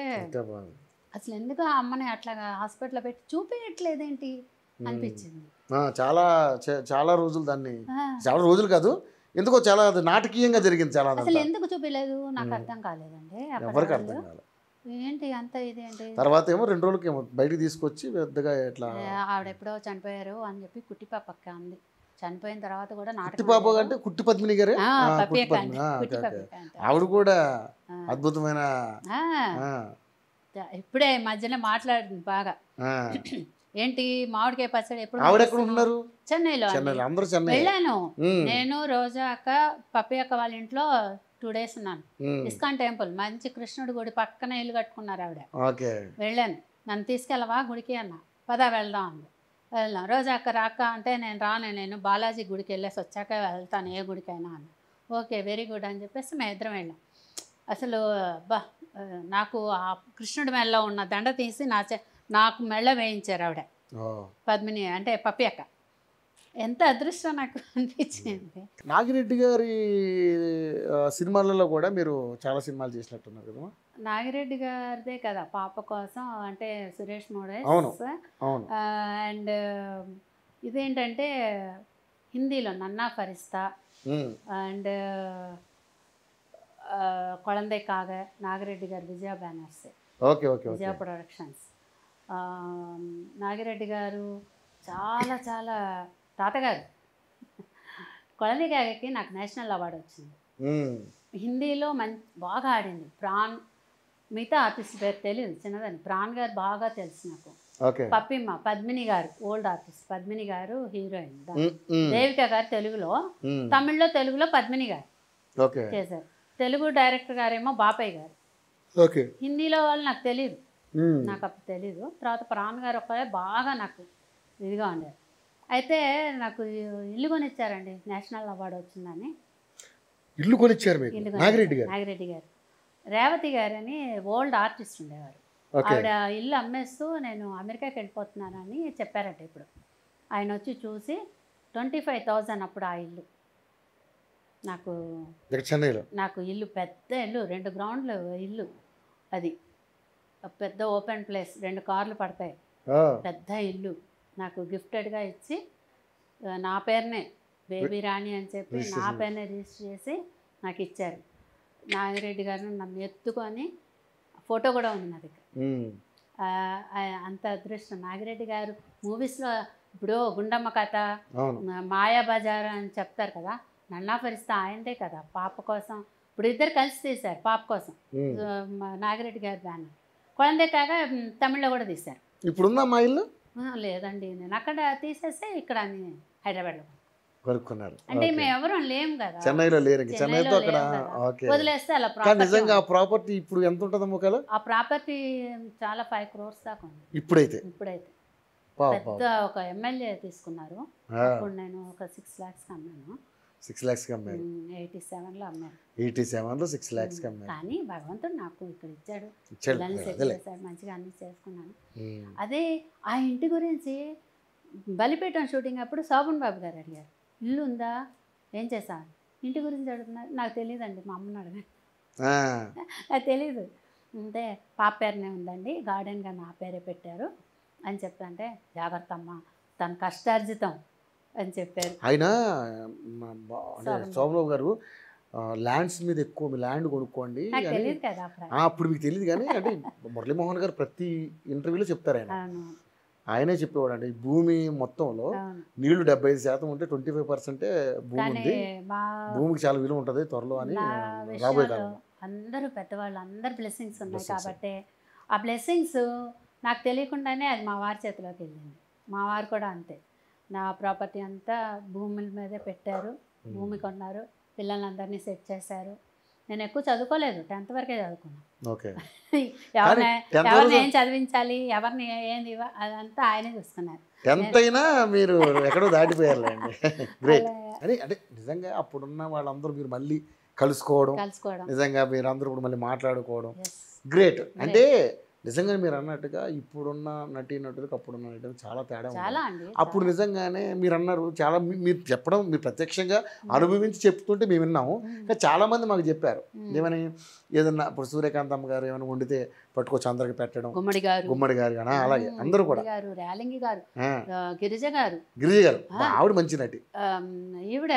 అసలు ఎందుకు ఆ అమ్మని అట్లాగా హాస్పిటల్లో పెట్టి చూపించట్లేదేంటి అనిపించింది. చాలా రోజులు దాన్ని, చాలా రోజులు కాదు ఎందుకో చాలా నాటకీయంగా జరిగింది. చాలా అసలు ఎందుకు చూపించలేదు నాకు అర్థం కాలేదండి. ఎవరికి అర్థం కాలేదు. ఏంటి అంత ఇదేంటి. తర్వాత ఏమో 2 రోజులకి ఏమో బయటికి తీసుకొచ్చి పెద్దగా ఎట్లా ఆవిడ ఎప్పుడో చనిపోయారు అని చెప్పి కుట్టిపాపక్క అంది. చనిపోయిన తర్వాత కూడా కుట్టిపాప అంటే కుట్టి పద్మిని గారే, ఆవిడ కూడా అద్భుతమైన. ఇప్పుడే మధ్యలో మాట్లాడింది బాగా. ఏంటి మామిడికాయ పచ్చడి ఎప్పుడు ఆవిడ ఎక్కడ ఉన్నారు? చెన్నైలో. అందరూ చెన్నై వెళ్ళాను నేను. రోజా అక్క పప్పి అక్క వాళ్ళ ఇంట్లో 2 days ఉన్నాను. ఇస్కాన్ టెంపుల్ మంచి కృష్ణుడి గుడి పక్కన ఇల్లు కట్టుకున్నారు ఆవిడ. వెళ్ళాను. నన్ను తీసుకెళ్ళవా గుడికి అన్న. పదా వెళ్దాం అంది. వెళ్ళాం. రోజా అక్క రాక అంటే నేను రాను, నేను బాలాజీ గుడికి వెళ్ళేసి వచ్చాక వెళ్తాను ఏ గుడికైనా అన్న. ఓకే వెరీ గుడ్ అని చెప్పేసి మేము ఇద్దరం వెళ్ళాం. అసలు నాకు ఆ కృష్ణుడి మెడలో ఉన్న దండ తీసి నాకు మెళ్ళ వేయించారు ఆవిడ, పద్మిని అంటే పప్పి అక్క. ఎంత అదృష్టం నాకు అనిపించింది. నాగిరెడ్డి గారి సినిమాలలో కూడా మీరు చాలా సినిమాలు చేసినట్టున్నారు కదా. నాగిరెడ్డి గారిదే కదా పాప కోసం అంటే సురేష్ మోడేస్. అండ్ ఇదేంటంటే హిందీలో నన్నా ఫరిస్తా అండ్ కొళందే కాగ నాగిరెడ్డి గారు విజయ బ్యానర్స్, విజయ ప్రొడక్షన్స్. నాగిరెడ్డి గారు చాలా చాలా తాతగారు. కొళందే కాగకి నాకు నేషనల్ అవార్డు వచ్చింది. హిందీలో బాగా ఆడింది. ప్రాణ్, మిగతా ఆర్టిస్ట్ పేరు తెలియదు చిన్నదని. ప్రాణ్ గారు బాగా తెలుసు నాకు. పప్పిమ్మ పద్మిని గారు ఓల్డ్ ఆర్టిస్ట్, పద్మిని గారు హీరోయిన్. దేవిక గారు తెలుగులో, తమిళ్లో తెలుగులో పద్మిని గారు చేశారు. తెలుగు డైరెక్టర్ గారేమో బాపయ్య గారు. హిందీలో వాళ్ళు నాకు తెలియదు, నాకు అప్పుడు తెలీదు. తర్వాత ప్రాణ్ గారు ఒక్కరే బాగా నాకు ఇదిగా ఉండేది. అయితే నాకు ఇల్లు కొనిచ్చారండి, నేషనల్ అవార్డు వచ్చిందని. ఇల్లు కొనిచ్చారు నాగిరెడ్డి గారు. రేవతి గారు అని ఓల్డ్ ఆర్టిస్ట్ ఉండేవారు. ఆవిడ ఇల్లు అమ్మేస్తూ నేను అమెరికాకి వెళ్ళిపోతున్నానని చెప్పారట. ఇప్పుడు ఆయన వచ్చి చూసి 25,000 అప్పుడు ఆ ఇల్లు నాకు చెన్నైలో. నాకు ఇల్లు పెద్ద ఇల్లు, 2 grounds ఇల్లు. అది పెద్ద ఓపెన్ ప్లేస్, 2 కార్లు పడతాయి, పెద్ద ఇల్లు నాకు గిఫ్టెడ్గా ఇచ్చి నా పేరునే బేబీ రాణి అని చెప్పి నా పేరునే రిజిస్టర్ చేసి నాకు ఇచ్చారు. నాగిరెడ్డి గారు నన్ను ఎత్తుకొని ఫోటో కూడా ఉంది నా దగ్గర. అంత అదృష్టం. నాగిరెడ్డి గారు మూవీస్లో ఇప్పుడు గుండమ్మ కథ, మాయాబజార్ అని చెప్తారు కదా, నన్నా ఫరిస్తా ఆయనదే కదా పాప కోసం. ఇప్పుడు ఇద్దరు కలిసి తీశారు పాప కోసం, నాగిరెడ్డి గారి బ్యానర్. కొలందే కాక తమిళ్లో కూడా తీశారు. ఇప్పుడుందా మా ఇల్లు? లేదండి, నేను అక్కడ తీసేస్తే ఇక్కడ హైదరాబాద్లో కొనుక్కున్నారు. అంటే మేము ఎవరు లేము కదా, చెన్నైలో లేరు. చెన్నైతో అక్కడ వదిలేస్తే అలా. నిజంగా ఆ ప్రాపర్టీ ఇప్పుడు ఎంత ఉంటుంది ముఖాలు? ఆ ప్రాపర్టీ చాలా 5 crores దాకా ఉంది ఇప్పుడైతే. పెద్ద ఒక ఎమ్మెల్యే తీసుకున్నారు. అప్పుడు నేను ఒక 6 lakhs అమ్మాను. 6 lakhs అమ్మాను. 87లో అమ్మాను. 87లో 6 lakhs అమ్మాను. కానీ భగవంతుడు నాకు ఇక్కడ ఇచ్చాడు, పిల్లల్ని సెటిల్ చేశాడు, మంచిగా అన్ని చేసుకున్నాను. అదే ఆ ఇంటి గురించి బలిపీఠం షూటింగ్ అప్పుడు శోభన్ బాబు గారు అడిగారు, ఇల్లు ఉందా, ఏం చేశాను, ఇంటి గురించి అడుగుతున్నారు. నాకు తెలియదండి, మా అమ్మని అడగాను, నాకు తెలీదు. అంటే పాప పేరునే ఉందండి, గార్డెన్గా నా పేరే పెట్టారు అని చెప్తాంటే, జాగ్రత్త అమ్మ తన కష్టార్జితం అని చెప్పారు ఆయన. శోభన్ బాబు గారు ల్యాండ్స్ మీద ఎక్కువ, మీ ల్యాండ్ కొనుక్కోండి తెలియదు కదా అప్పుడు మీకు తెలియదు. కానీ అంటే మురళీమోహన్ గారు ప్రతి ఇంటర్వ్యూలో చెప్తారు, ఆయన ఆయనే చెప్పేవాడు ఈ భూమి మొత్తంలో అవును. నీళ్లు 75% ఉంటే 25% భూమి కానీ ఉంది, మా భూమికి చాలా విలువ ఉంటుంది త్వరలో అని నా రాబోయే విషయంలో కాలంలో. అందరూ పెద్దవాళ్ళు అందరు బ్లెస్సింగ్స్ ఉన్నాయి Blessings. కాబట్టి ఆ బ్లెస్సింగ్స్ నాకు తెలియకుండానే అది మా వారి చేతిలోకి వెళ్ళింది. మా వారు కూడా అంతే, నా ప్రాపర్టీ అంతా భూముల మీదే పెట్టారు, భూమి కొన్నారు, పిల్లలందరినీ సెట్ చేశారు. నేను ఎక్కువ చదువుకోలేదు, 10th వరకే చదువుకున్నాను. ఓకే. ఎవరిని 10th ఎవరిని వరకు ఏం చదివించాలి, ఎవరిని ఏంది అదంతా ఆయనే చూసుకున్నారు. 10th అయినా మీరు ఎక్కడో దాటిపోయారులేండి. గ్రేట్. అలా అని అంటే నిజంగా అప్పుడున్న వాళ్ళందరూ మీరు మళ్ళీ కలుసుకోవడం, కలుసుకోవడం. నిజంగా మీరు అందరూ కూడా మళ్ళీ మాట్లాడుకోవడం Yes. గ్రేట్. అంటే నిజంగా మీరు అన్నట్టుగా ఇప్పుడున్న నటులకు అప్పుడున్న నటులకు చాలా తేడా ఉంది. చాలా అండి. అప్పుడు నిజంగానే మీరు అన్నారు చాలా మీరు చెప్పడం, మీరు ప్రత్యక్షంగా అనుభవించి చెప్తుంటే మేము విన్నాము. కానీ చాలామంది మాకు చెప్పారు ఏమని, ఏదన్నా ఇప్పుడు సూర్యకాంతమ్మ గారు ఏమైనా వండితే పట్టుకొచ్చి అందరికి పెట్టడం, గుమ్మడి గారు, గుమ్మడి గారు కానీ అలాగే అందరూ కూడా, గారు, రేలంగి గారు, ఆ, గిరిజ గారు, గిరిజ గారు ఆవిడ మంచి నటి, ఈవిడ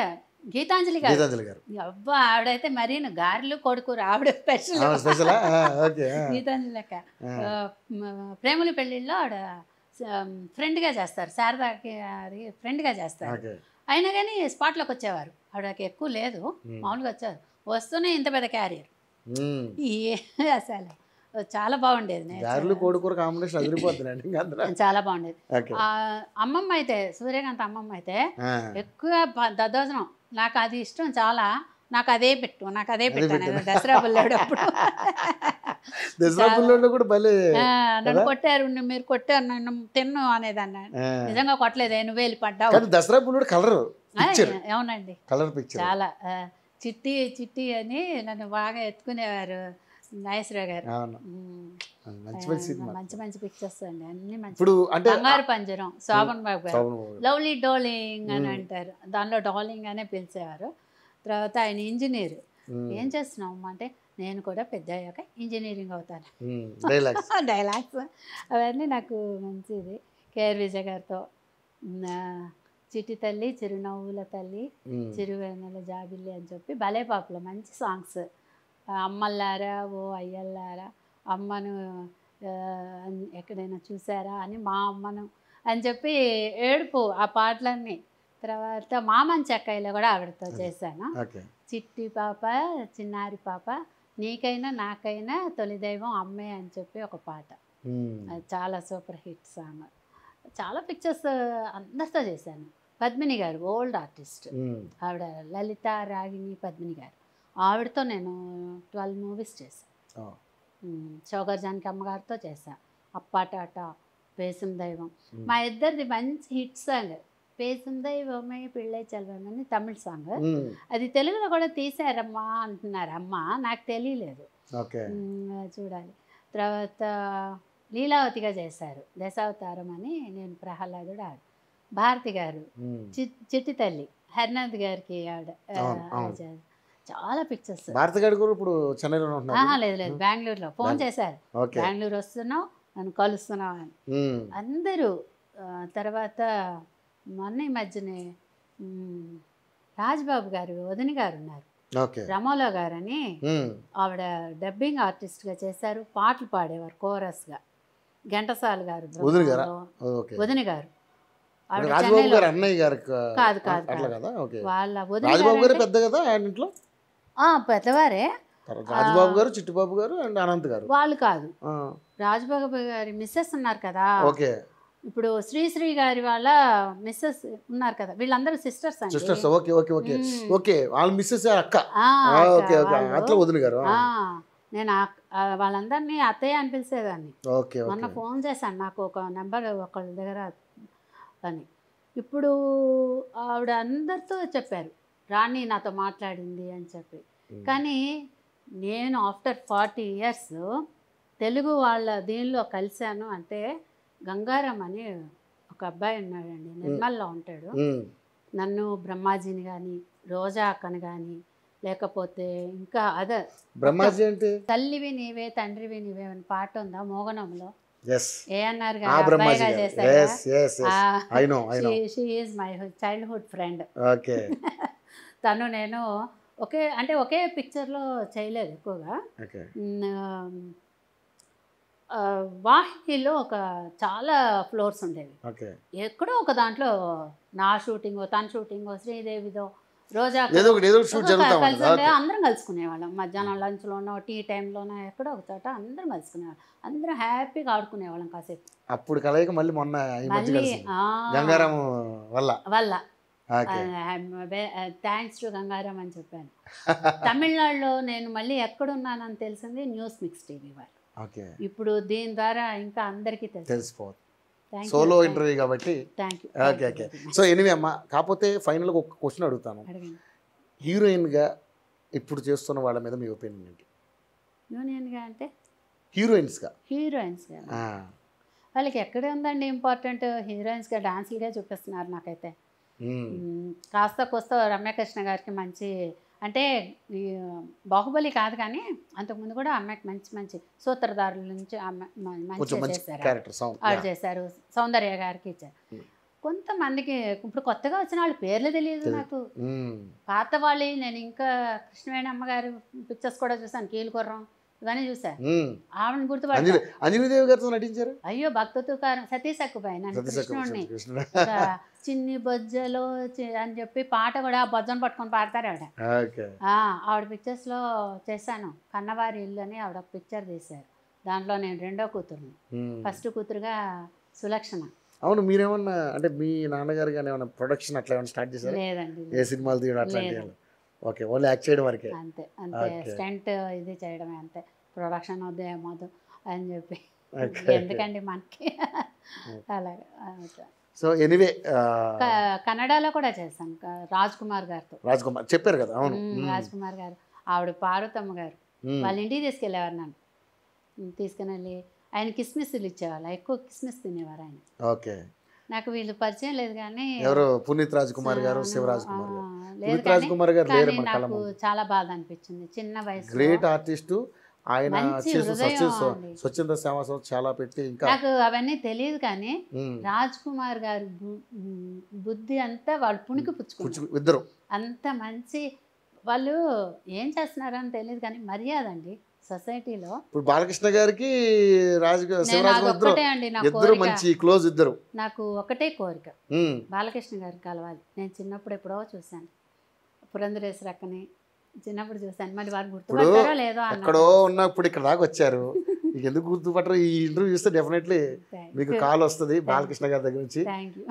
గీతాంజలి గారు, గీతాంజలి గారు అబ్బా ఆవిడైతే మరీను గారెలు కొడుకురు ఆవిడ స్పెషల్. స్పెషల్. ఓకే. గీతాంజలి లెక్క. ప్రేమల పెళ్ళిళ్ళలో ఆవిడ ఫ్రెండ్గా చేస్తారు, శారదాకి అది ఫ్రెండ్గా చేస్తారు. ఓకే. అయినా కానీ స్పాట్లోకి వచ్చేవారు, ఆవిడకి ఎక్కువ లేదు, మామూలుగా వచ్చారు, వస్తూనే ఇంత పెద్ద క్యారియర్. ఈ అసలు చాలా బాగుండేది. గారెలు కోడికూర కాంబినేషన్ అదిరిపోతుందండి ఇంకా అందులో. చాలా బాగుండేది. ఓకే. అమ్మమ్మ అయితే, సూర్యకాంత్ అమ్మమ్మ అయితే ఎక్కువ దద్దోజనం, నాకు అది ఇష్టం చాలా, నాకు అదే పెట్టు, నాకు అదే పెట్టాను దసరా బుల్లాడు అప్పుడు. దసరా పిల్లలు కూడా భలే నన్ను కొట్టారు, మీరు కొట్టారు, నన్ను తిన్ను అనేదాన్ని. నిజంగా కొట్టలేదే, నువ్వు వెళ్ళి పడ్డావు. కానీ దసరా పుల్లుడు కలర్ అవునండి, కలర్ పిక్చర్ చాలా. చిట్టి చిట్టి అని నన్ను బాగా ఎత్తుకునేవారు నాగేశ్వరరావు గారు. మంచి మంచి సినిమా, మంచి మంచి పిక్చర్స్ అండి, అన్ని మంచి. ఇప్పుడు అంటే బంగారు పంజరం, శోభన్ బాబు గారు, లవ్లీ డార్లింగ్ అని అంటారు, దానిలో డార్లింగ్ అనే పిలిచేవారు. తర్వాత ఆయన ఇంజనీర్. ఏం చేస్తున్నావు అంటే, నేను కూడా పెద్ద అయ్యాక ఇంజనీరింగ్ అవుతాను. డైలాగ్స్ అవన్నీ నాకు మంచిది. కేఆర్ విజయ్ గారితో చిట్టి తల్లి, చిరునవ్వుల తల్లి, చిరువెన్నెల జాబిల్లి అని చెప్పి భలే పాపలో మంచి సాంగ్స్. అమ్మల్లారా ఓ అయ్యల్లారా, అమ్మను ఎక్కడైనా చూసారా అని, మా అమ్మను అని చెప్పి ఏడుపు ఆ పాటలన్నీ. తర్వాత మామన్ చెక్కయ్యలో కూడా ఆవిడతో చేశాను. చిట్టి పాప చిన్నారి పాప, నీకైనా నాకైనా తొలి దైవం అమ్మే అని చెప్పి ఒక పాట, అది చాలా సూపర్ హిట్ సాంగ్. చాలా పిక్చర్స్ అందరితో చేశాను. పద్మిని గారు ఓల్డ్ ఆర్టిస్ట్, ఆవిడ లలిత రాగిణి పద్మిని గారు, ఆవిడతో నేను 12 మూవీస్ చేశాను. షోగర్ జానకి అమ్మగారితో చేశాను. అప్పాటాట, పేసం దైవం, మా ఇద్దరిది మంచి హిట్ సాంగ్. పేసం దైవమే పిళ్ళై చల్వమని తమిళ సాంగ్, అది తెలుగులో కూడా తీశారమ్మా అంటున్నారు అమ్మ, నాకు తెలియలేదు, చూడాలి. తర్వాత లీలావతిగా చేశారు దశావతారం అని, నేను ప్రహ్లాదుడు ఆవిడ. భారతి గారు చిట్టి తల్లి, హరినాథ్ గారికి ఆవిడ. చాలా పిక్చర్స్. భారతి గారు కూడా ఇప్పుడు చెన్నైలో ఉంటున్నారు. లేదు లేదు, బెంగళూరులో. ఫోన్ చేశారు, బెంగళూరు వస్తున్నావు, నన్ను కలుస్తున్నావు అని అందరూ. తర్వాత మొన్న ఈ మధ్యనే రాజ్బాబు గారు వదిన గారు ఉన్నారు, రమోలో గారు అని, ఆవిడ డబ్బింగ్ ఆర్టిస్ట్గా చేశారు, పాటలు పాడేవారు కోరస్గా. ఘంటసాల గారు వదిన గారు, కాదు కాదు వాళ్ళ వదిన పెద్దవారే. రాజబాబు గారు, చిట్టుబాబు గారు అండ్ అనంత్ గారు వాళ్ళు కాదు, రాజబాబు గారి మిస్సెస్ ఉన్నారు కదా, ఇప్పుడు శ్రీశ్రీ గారి వాళ్ళ మిస్సెస్ ఉన్నారు కదా, వీళ్ళందరూ సిస్టర్స్ అండి. Sisters. Okay okay okay okay, వాళ్ళ మిస్సెస్ అక్క. ఓకే ఓకే, అట్లా వదిన గారు. నేను వాళ్ళందరినీ అత్తయ్య అని పిలిచేదాన్ని. మొన్న ఫోన్ చేశాను, నాకు ఒక నెంబర్ ఒకళ్ళ దగ్గర అని. ఇప్పుడు ఆవిడ అందరితో చెప్పారు, రాణి నాతో మాట్లాడింది అని చెప్పి. కానీ నేను ఆఫ్టర్ 40 years తెలుగు వాళ్ళ దీనిలో కలిశాను అంటే, గంగారాం అని ఒక అబ్బాయి ఉన్నాడండి, నిర్మల్లో ఉంటాడు. నన్ను బ్రహ్మాజీని కానీ, రోజా అక్కని కానీ, లేకపోతే ఇంకా అదర్ బ్రహ్మాజీ అంటే తల్లివి నీవే తండ్రివి నీవే అని పాట ఉందా మోగనంలో, ఏఎన్ఆర్ మై చైల్డ్హుడ్ ఫ్రెండ్. తను నేను ఒకే పిక్చర్లో చేయలేదు ఎక్కువగా. వాహినిలో ఒక చాలా ఫ్లోర్స్ ఉండేవి. ఓకే. ఎక్కడో ఒక దాంట్లో నా షూటింగో తన షూటింగో శ్రీదేవిదో రోజా ఏదో ఒకటి షూట్ జరుగుతా కలిసి ఉంటుంది. అందరం కలుసుకునేవాళ్ళం. మధ్యాహ్నం లంచ్లోనో టీ టైంలోనో ఎక్కడో ఒక చోట అందరం కలుసుకునేవాళ్ళం. అందరం హ్యాపీగా ఆడుకునేవాళ్ళం కాసేపు. అప్పుడు కలయిక మళ్ళీ మొన్న ఈ మధ్య మళ్ళీ కలిసింది. గంగారాం వల్ల. ఓకే. థ్యాంక్స్ టు గంగారాం అని చెప్పాను. తమిళనాడులో నేను మళ్ళీ ఎక్కడున్నానని తెలిసింది న్యూస్ మిక్స్ టీవీ వాళ్ళు. ఓకే. ఇప్పుడు దీని ద్వారా ఇంకా అందరికీ తెలిసిపోతుంది. సోలో ఇంటర్వ్యూ కాబట్టి. Thank you. Okay. Okay. So anyway అమ్మ, కాకపోతే ఫైనల్గా ఒక క్వశ్చన్ అడుగుతాను. హీరోయిన్గా ఇప్పుడు చేస్తున్న వాళ్ళ మీద మీ ఒపీనియన్ ఏంటి? యూనియన్గా అంటే హీరోయిన్స్గా వాళ్ళకి ఎక్కడే ఉందండి ఇంపార్టెంట్. హీరోయిన్స్గా డాన్సులుగా చూపిస్తున్నారు నాకైతే. కాస్త కోస్త రమ్యకృష్ణ గారికి మంచి అంటే బాహుబలి కాదు కానీ అంతకుముందు కూడా అమ్మాయికి మంచి మంచి సూత్రధారుల నుంచి మంచిగా చేశారు. ఆవిడ చేశారు. సౌందర్య గారికి ఇచ్చారు. కొంతమందికి ఇప్పుడు కొత్తగా వచ్చిన వాళ్ళ పేర్లు తెలియదు నాకు. పాత వాళ్ళు నేను ఇంకా కృష్ణవేణి అమ్మగారి పిక్చర్స్ కూడా చూసాను. కీలుకొర్రం ఇవన్నీ చూసా. ఆవిడని గుర్తుపట్టాను. అంజనీదేవి గారితో నటించారు. అయ్యో భక్తతుకారం సతీష్ అక్కుబాయి నన్ను కృష్ణుడిని చిన్ని బొజ్జలో అని చెప్పి పాట కూడా బొజ్జను పట్టుకొని పాడతారు ఆవిడ. ఆవిడ పిక్చర్స్లో చేశాను. కన్నవారి ఇల్లు అని ఆవిడ పిక్చర్ తీశారు. దాంట్లో నేను రెండో కూతురుని. ఫస్ట్ కూతురుగా సులక్షణ. అవును. మీరేమన్నా అంటే మీ నాన్నగారు కానీ ఏమన్నా ప్రొడక్షన్ అట్లా ఏమైనా స్టార్ట్ చేశారు? లేదండి. ఏ సినిమాలు తీయడం అట్లా? ఓకే. ఓన్లీ యాక్ట్ చేయడం వరకే. అంతే అంతే. స్టంట్ ఇది చేయడమే అంతే. ప్రొడక్షన్ వద్దు ఏమొద్దు అని చెప్పి ఎందుకండి మనకి అలాగే. సో ఎనీవే కన్నడలో కూడా చేశాను రాజ్ కుమార్ గారితో. రాజ్ కుమార్ చెప్పారు కదా. అవును. రాజ్ కుమార్ గారు ఆవిడ పార్వతమ్మ గారు వాళ్ళ ఇంటికి తీసుకెళ్ళేవారు. నన్ను తీసుకుని వెళ్ళి ఆయన కిస్మిస్లు ఇచ్చేవాళ్ళు. ఎక్కువ కిస్మిస్ తినేవారు ఆయన. ఓకే. నాకు వీళ్ళు పరిచయం లేదు కానీ ఎవరు పునీత్ రాజ్ కుమార్ గారు, శివరాజ్ కుమార్ గారు. లేదు కానీ నాకు చాలా బాధ అనిపించింది. చిన్న వయసు గ్రేట్ ఆర్టిస్ట్ ఆయన. స్వచ్ఛంద సేవా సంస్థ చాలా పెట్టి ఇంకా నాకు అవన్నీ తెలియదు కానీ రాజ్ కుమార్ గారి బుద్ధి అంతా వాళ్ళు పుణికి పుచ్చుకున్నారు. ఇద్దరు అంత మంచి వాళ్ళు ఏం చేస్తున్నారని తెలియదు కానీ మర్యాద అండి సొసైటీలో. ఇప్పుడు బాలకృష్ణ గారికి ఇద్దరు మంచి క్లోజ్. ఇద్దరు నాకు ఒకటే కోరిక, బాలకృష్ణ గారికి కలవాలి. నేను చిన్నప్పుడు ఎప్పుడో చూశాను పురంధరేశ్వరి అక్కని. చిన్నప్పుడు చూశాను. మరి వారు గుర్తుపట్టారో లేదో ఎక్కడో ఉన్నప్పుడు ఇక్కడ దాకా వచ్చారు. ఎందుకు గుర్తుపట్టరు? ఈ ఇంటర్వ్యూ చూస్తే డెఫినెట్లీ మీకు కాల్ వస్తుంది బాలకృష్ణ గారి దగ్గర నుంచి.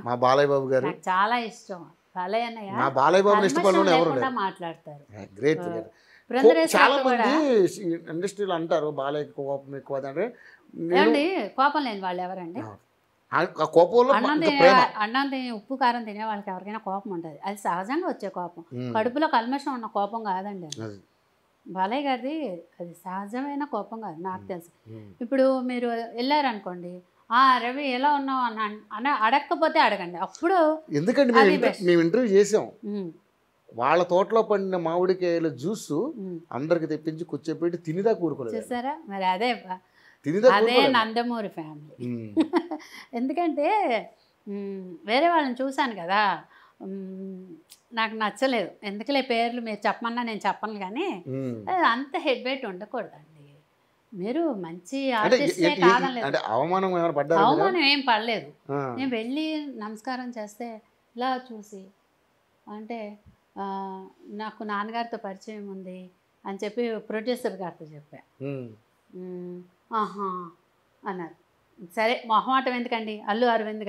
మా బాలయ్య బాబు గారు చాలా ఇష్టం. బాలయ్య అన్నయ్య మా బాలయ్య బాబు ఇష్టపడని ఎవరు మాట్లాడతారు. గ్రేట్. చాలా మంది ఇండస్ట్రీలో అంటారు బాలయ్య కోపం ఎక్కువ అంటే. కోపం లేని వాళ్ళు ఎవరండి? కోపంలో అన్నం తినే ఉప్పు కారం తినే వాళ్ళకి ఎవరికైనా కోపం ఉంటుంది. అది సహజంగా వచ్చే కోపం. కడుపులో కల్మషం ఉన్న కోపం కాదండి. బాలయ్య గారిది అది సహజమైన కోపం కాదు నాకు తెలుసు. ఇప్పుడు మీరు వెళ్ళారనుకోండి, రవి ఎలా ఉన్నావు అని అడగకపోతే అడగండి. అప్పుడు ఎందుకంటే మేము ఇంటర్వ్యూ చేసాం. వాళ్ళ తోటలో పండిన మామిడికాయల జ్యూస్ అందరికి తెప్పించి కూర్చోపెట్టి తినిదా కూరుకోలేదు. చూసారా? మరి అదే నందమూరి ఫ్యామిలీ. ఎందుకంటే వేరే వాళ్ళని చూశాను కదా, నాకు నచ్చలేదు. ఎందుకులే పేర్లు మీరు చెప్పమన్నా నేను చెప్పను కానీ అంత హెడ్ వెయిట్ ఉండకూడదండి. మీరు మంచి ఆర్టిస్టే కాదనలేదు. అవమానం ఏం పడలేదు. నేను వెళ్ళి నమస్కారం చేస్తే ఇలా చూసి అంటే నాకు నాన్నగారితో పరిచయం ఉంది అని చెప్పి ప్రొడ్యూసర్ గారితో చెప్పా. ఆహా అన్నారు. సరే మొహమాటం ఎందుకండి. అల్లు అరవింద్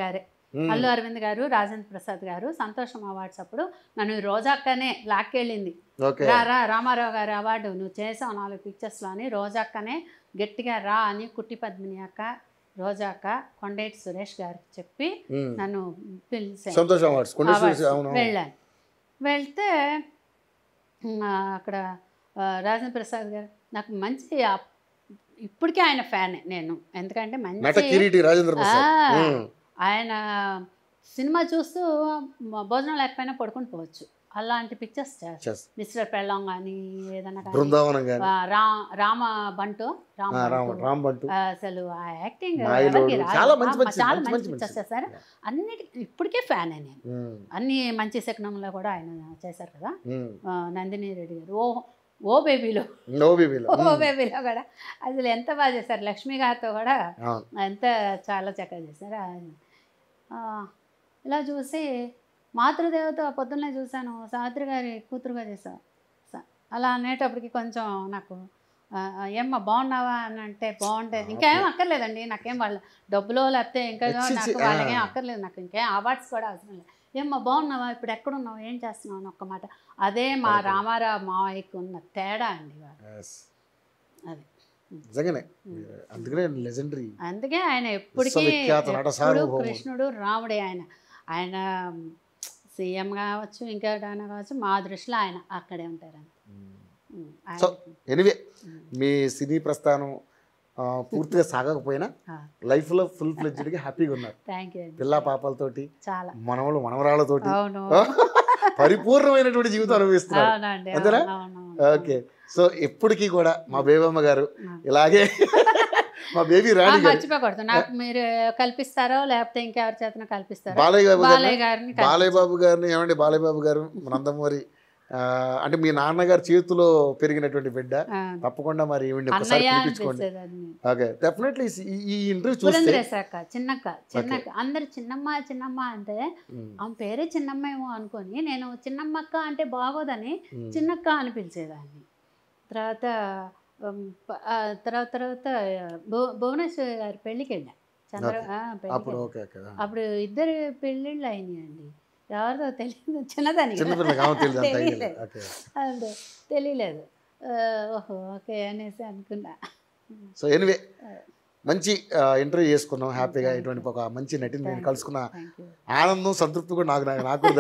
గారు రాజేంద్ర ప్రసాద్ గారు సంతోషం అవార్డ్స్ అప్పుడు నన్ను రోజాక్కనే లాక్కెళ్ళింది. రా రామారావు గారి అవార్డు నువ్వు చేసావు 4 పిక్చర్స్లో అని రోజాక్కనే గట్టిగా రా అని కుట్టి పద్మిని అక్క, రోజాక్క, కొండేటి సురేష్ గారికి చెప్పి నన్ను పిలిచాను. వెళ్ళాను. వెళ్తే అక్కడ రాజేంద్ర ప్రసాద్ గారు నాకు మంచి ఇప్పటికే ఆయన ఫ్యానే నేను. ఎందుకంటే మంచి ఆయన సినిమా చూస్తూ భోజనం లేకపోయినా పడుకుని పోవచ్చు. అలాంటి పిక్చర్స్ చేస్తారు. మిస్టర్ పెళ్ళాం కానీ ఏదన్నా కానీ రామ బంటు అసలు ఆ యాక్టింగ్ చాలా మంచి పిక్చర్స్ చేశారు. అన్నిటికీ ఇప్పటికే ఫ్యానే నేను. అన్ని మంచి శకునంలో కూడా ఆయన చేశారు కదా. నందిని రెడ్డి గారు ఓ బేబీలో నో బేబీలో ఓ బేబీలో కూడా అసలు ఎంత బాగా చేశారు. లక్ష్మి గారితో కూడా ఎంత చాలా చక్కగా చేశారు. ఆ, ఇలా చూసి మాతృదేవత పొద్దున్నే చూశాను, సావిత్రి గారి కూతురుగా చేశాను. అలా అనేటప్పటికి కొంచెం నాకు ఏమ్మా బాగున్నావా అని అంటే బాగుంటే ఇంకేం అక్కర్లేదండి నాకేం, వాళ్ళు డబ్బులో లేకపోతే ఇంకా నాకు వాళ్ళకేం అక్కర్లేదు, నాకు ఇంకేం అవార్డ్స్ కూడా అవసరం లేదు. ఏమ్మా బాగున్నావా, ఇప్పుడు ఎక్కడున్నావు, ఏం చేస్తున్నావు అని ఒక్క మాట. అదే మా రామారావు మావయ్యకు ఉన్న తేడా అండి. అది నిజంగానే అందుకనే లెజెండరీ. అందుకే ఆయన ఎప్పటికీ కృష్ణుడు రాముడే. ఆయన సీఎం కావచ్చు, ఇంకా కావచ్చు, మా దృష్టిలో ఆయన అక్కడే ఉంటారు. సో ఎనీవే మీ సినీ ప్రస్థానం పూర్తిగా సాగకపోయినా లైఫ్లో ఫుల్ ఫ్లెడ్జ్డ్గా హ్యాపీగా ఉన్నారు. పిల్ల పాపలతోటి, చాలా మనవలు మనవరాళ్ళతోటి పరిపూర్ణమైనటువంటి జీవితం అనుభవిస్తున్నారు అంతేనా? ఓకే. సో ఎప్పటికీ కూడా మా బేబమ్మ గారు ఇలాగే మా బేబీ రాణి మర్చిపోకూడదు. నాకు మీరు కల్పిస్తారో లేకపోతే ఇంకెవరి చేతన కల్పిస్తారో బాలయ్య బాబు గారిని. ఏమండి బాలయ్య బాబు గారు నందమూరి అంటే మీ నాన్నగారు చేతిలో పెరిగినటువంటి బిడ్డ, తప్పకుండా మరి ఈవిడ్ని ఒకసారి పిలిపించుకోండి. ఓకే, డెఫినెట్లీ ఈ ఇంటర్వ్యూ చూస్తే చిన్నక్క అందరు చిన్నమ్మ చిన్నమ్మ అంటే ఆమె పేరే చిన్నమ్మేమో అనుకొని నేను చిన్నమ్మక్క అంటే బాగోదని చిన్నక్క అని పిలిచేదాన్ని. తర్వాత భువనేశ్వరి గారి పెళ్ళికి వెళ్ళా, అప్పుడు ఇద్దరు పెళ్ళిళ్ళు అయినాయండి. ఎవరిదో తెలియదు, చిన్నదాన్ని తెలియలేదు. ఓహో ఓకే అనేసి అనుకున్నా. సో ఎనివే మంచి ఇంటర్వ్యూ చేసుకున్నాం హ్యాపీగా. ఇటువంటి ఒక మంచి నటిని నేను కలుసుకున్న ఆనందం, సంతృప్తి కూడా నాకు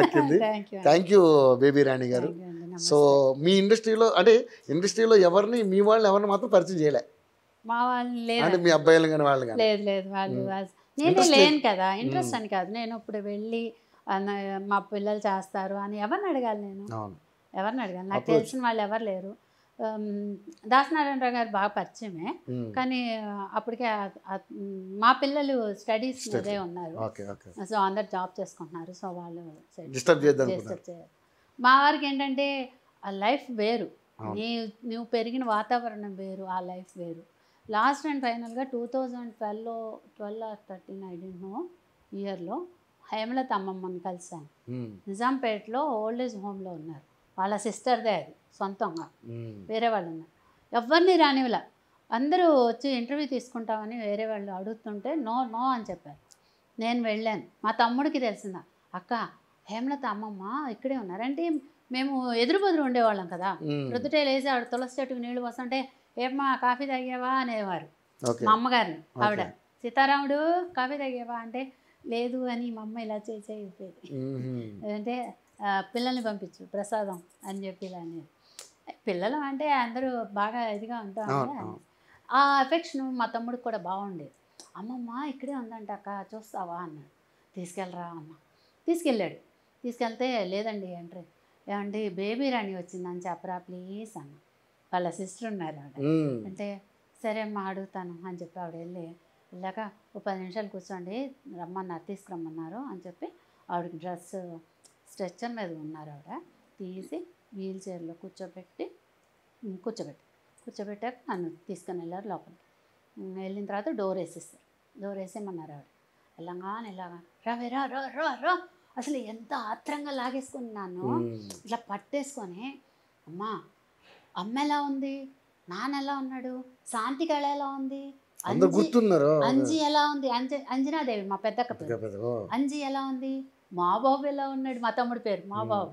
దక్కింది. థ్యాంక్ యూ బేబీ రాణి గారు. సో మీ ఇండస్ట్రీలో ఎవరిని, మీ వాళ్ళని ఎవరిని మాత్రం పరిచయం చేయలే? మా వాళ్ళు అంటే మీ అబ్బాయిలు కానీ వాళ్ళు కానీ? లేదు వాళ్ళు నేనే లేను కదా, ఇంట్రెస్ట్ అని కాదు. నేను ఇప్పుడు వెళ్ళి మా పిల్లలు చేస్తారు అని ఎవరిని అడగాలి, నేను ఎవరిని అడగాలి? నాకు తెలిసిన వాళ్ళు ఎవరు లేరు. దాసనారాయణరావు గారు బాగా పరిచయమే, కానీ అప్పటికే మా పిల్లలు స్టడీస్ మీదే ఉన్నారు. సో అందరు జాబ్ చేసుకుంటున్నారు. సో వాళ్ళు మా వారికి ఏంటంటే ఆ లైఫ్ వేరు, నువ్వు పెరిగిన వాతావరణం వేరు, ఆ లైఫ్ వేరు. లాస్ట్ అండ్ ఫైనల్గా 2012-13 ఐ డోంట్ నో ఇయర్లో హేమలత అమ్మమ్మని కలిశాను. నిజాంపేటలో ఓల్డ్ ఏజ్ హోమ్లో ఉన్నారు. వాళ్ళ సిస్టర్దే అది, సొంతంగా వేరే వాళ్ళు ఉన్నారు. ఎవరిని రానివ్వలే. అందరూ వచ్చి ఇంటర్వ్యూ తీసుకుంటామని వేరే వాళ్ళు అడుగుతుంటే నో నో అని చెప్పారు. నేను వెళ్ళాను. మా తమ్ముడికి తెలిసిందా, అక్క హేమలత అమ్మమ్మ ఇక్కడే ఉన్నారంటే మేము ఎదురుబెదురు ఉండేవాళ్ళం కదా. ప్రొద్దుటే లేచి ఆవిడ తులసి చెట్టుకు నీళ్లు పోస్తుంటే ఏమ్మా కాఫీ తాగేవా అనేవారు మా అమ్మగారిని. ఆవిడ సీతారాముడు కాఫీ తాగేవా అంటే లేదు అని మా అమ్మ ఇలా చేసేది. అంటే పిల్లల్ని పంపించు ప్రసాదం అని చెప్పి ఇలా అనేది. పిల్లలు అంటే అందరూ బాగా ఇదిగా ఉంటారు. ఆ ఎఫెక్షన్ మా తమ్ముడికి కూడా బాగుండేది. అమ్మమ్మ ఇక్కడే ఉందంట అక్క చూస్తావా అన్నాడు. తీసుకెళ్ళరా అన్న. తీసుకెళ్ళాడు. తీసుకెళ్తే లేదండి అంటే ఏమండి బేబీ రాణి వచ్చిందని చెప్పరా ప్లీజ్ అన్న. వాళ్ళ సిస్టర్ ఉన్నారు ఆవిడ. అంటే సరే అమ్మ అడుగుతాను అని చెప్పి ఆవిడ వెళ్ళాక ఓ 10 నిమిషాలు కూర్చోండి రమ్మన్నారు, తీసుకురమ్మన్నారు అని చెప్పి ఆవిడకి డ్రెస్ స్ట్రెచ్చర్ మీద ఉన్నారు. ఆవిడ తీసి వీల్ చైర్లో కూర్చోబెట్టాక నన్ను తీసుకొని వెళ్ళారు లోపలికి. వెళ్ళిన తర్వాత డోర్ వేసేస్తారు. డోర్ వేసేయమన్నారు. ఆవిడ వెళ్ళంగానే ఇలాగా రావే రా రా రా రా అసలు ఎంత ఆత్రంగా లాగేసుకున్నాను, ఇట్లా పట్టేసుకొని అమ్మ ఎలా ఉంది, నాన్న ఎలా ఉన్నాడు, శాంతి కళ ఎలా ఉంది, అంజి ఎలా ఉంది, అంజనాదేవి మా పెద్దక్క పేరు, అంజి ఎలా ఉంది, మా బాబు ఎలా ఉన్నాడు, మా తమ్ముడి పేరు మా బాబు,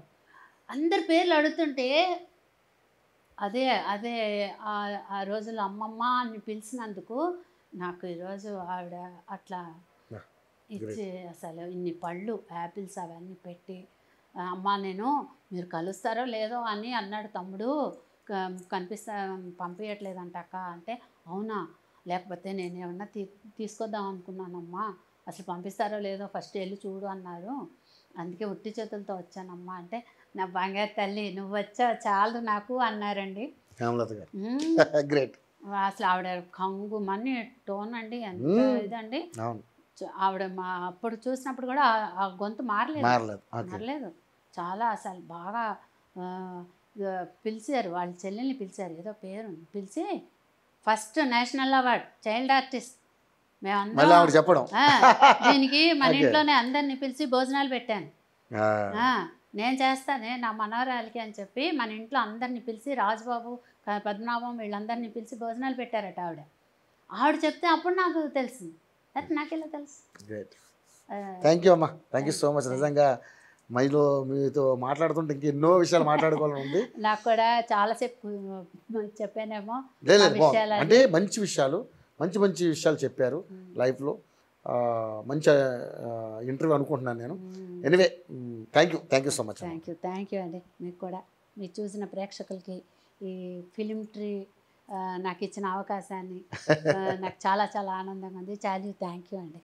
అందరి పేర్లు అడుగుతుంటే అదే ఆ రోజుల్లో అమ్మమ్మ అని పిలిచినందుకు నాకు ఈరోజు ఆవిడ అట్లా ఇచ్చి అసలు ఇన్ని పళ్ళు యాపిల్స్ అవన్నీ పెట్టి అమ్మ మీరు కలుస్తారో లేదో అని అన్నాడు తమ్ముడు, పంపించట్లేదంట అక్క అంటే అవునా, లేకపోతే నేను ఏమన్నా తీసుకొద్దాం అనుకున్నానమ్మా, అసలు పంపిస్తారో లేదో ఫస్ట్ వెళ్ళి చూడు అన్నారు, అందుకే ఉట్టి చేతులతో వచ్చానమ్మా అంటే నా బంగారు తల్లి నువ్వు వచ్చా చాలు నాకు అన్నారండి. గ్రేట్. అసలు ఆవిడ కంగు మని టోన్ అండి ఎంత ఇదండి. ఆవిడ అప్పుడు చూసినప్పుడు కూడా ఆ గొంతు మారలేదు. చాలా అసలు బాగా పిలిచారు, వాళ్ళ చెల్లెల్ని పిలిచారు, ఏదో పేరు ఉంది, పిలిచి first national award child artist మళ్ళీ మేమందరం. ఆవిడ చెప్పడం. దీనికి మన Okay. ఇంట్లోనే అందరిని పిలిచి భోజనాలు పెట్టాను. ఆ, నేను చేస్తానే నా మనవరాలకి అని చెప్పి మన ఇంట్లో అందరిని పిలిచి రాజుబాబు పద్మనాభం వీళ్ళందరినీ పిలిచి భోజనాలు పెట్టారట ఆవిడ. ఆవిడ చెప్తే అప్పుడు నాకు తెలిసింది, అయితే నాకు ఇలా తెలుసు. గ్రేట్. థ్యాంక్ యూ అమ్మా, థ్యాంక్ యూ సో మచ్. నిజంగా మైలో మీతో మాట్లాడుతుంటే ఇంక ఎన్నో విషయాలు మాట్లాడుకోవాలని ఉంది. నాకు కూడా చాలాసేపు చెప్పానేమో లేదు ఆ లేదు, బాగుంది. విషయాలన్నీ. అంటే మంచి విషయాలు, మంచి మంచి విషయాలు చెప్పారు లైఫ్లో. మంచి ఇంటర్వ్యూ అనుకుంటున్నాను నేను. Anyway, thank you so much. Thank you అండి. మీకు కూడా మీరు చూసిన ప్రేక్షకులకి ఈ ఫిలిం ట్రీ నాకు ఇచ్చిన అవకాశాన్ని నాకు చాలా చాలా ఆనందంగా ఉంది. చాలా థ్యాంక్ యూ అండి.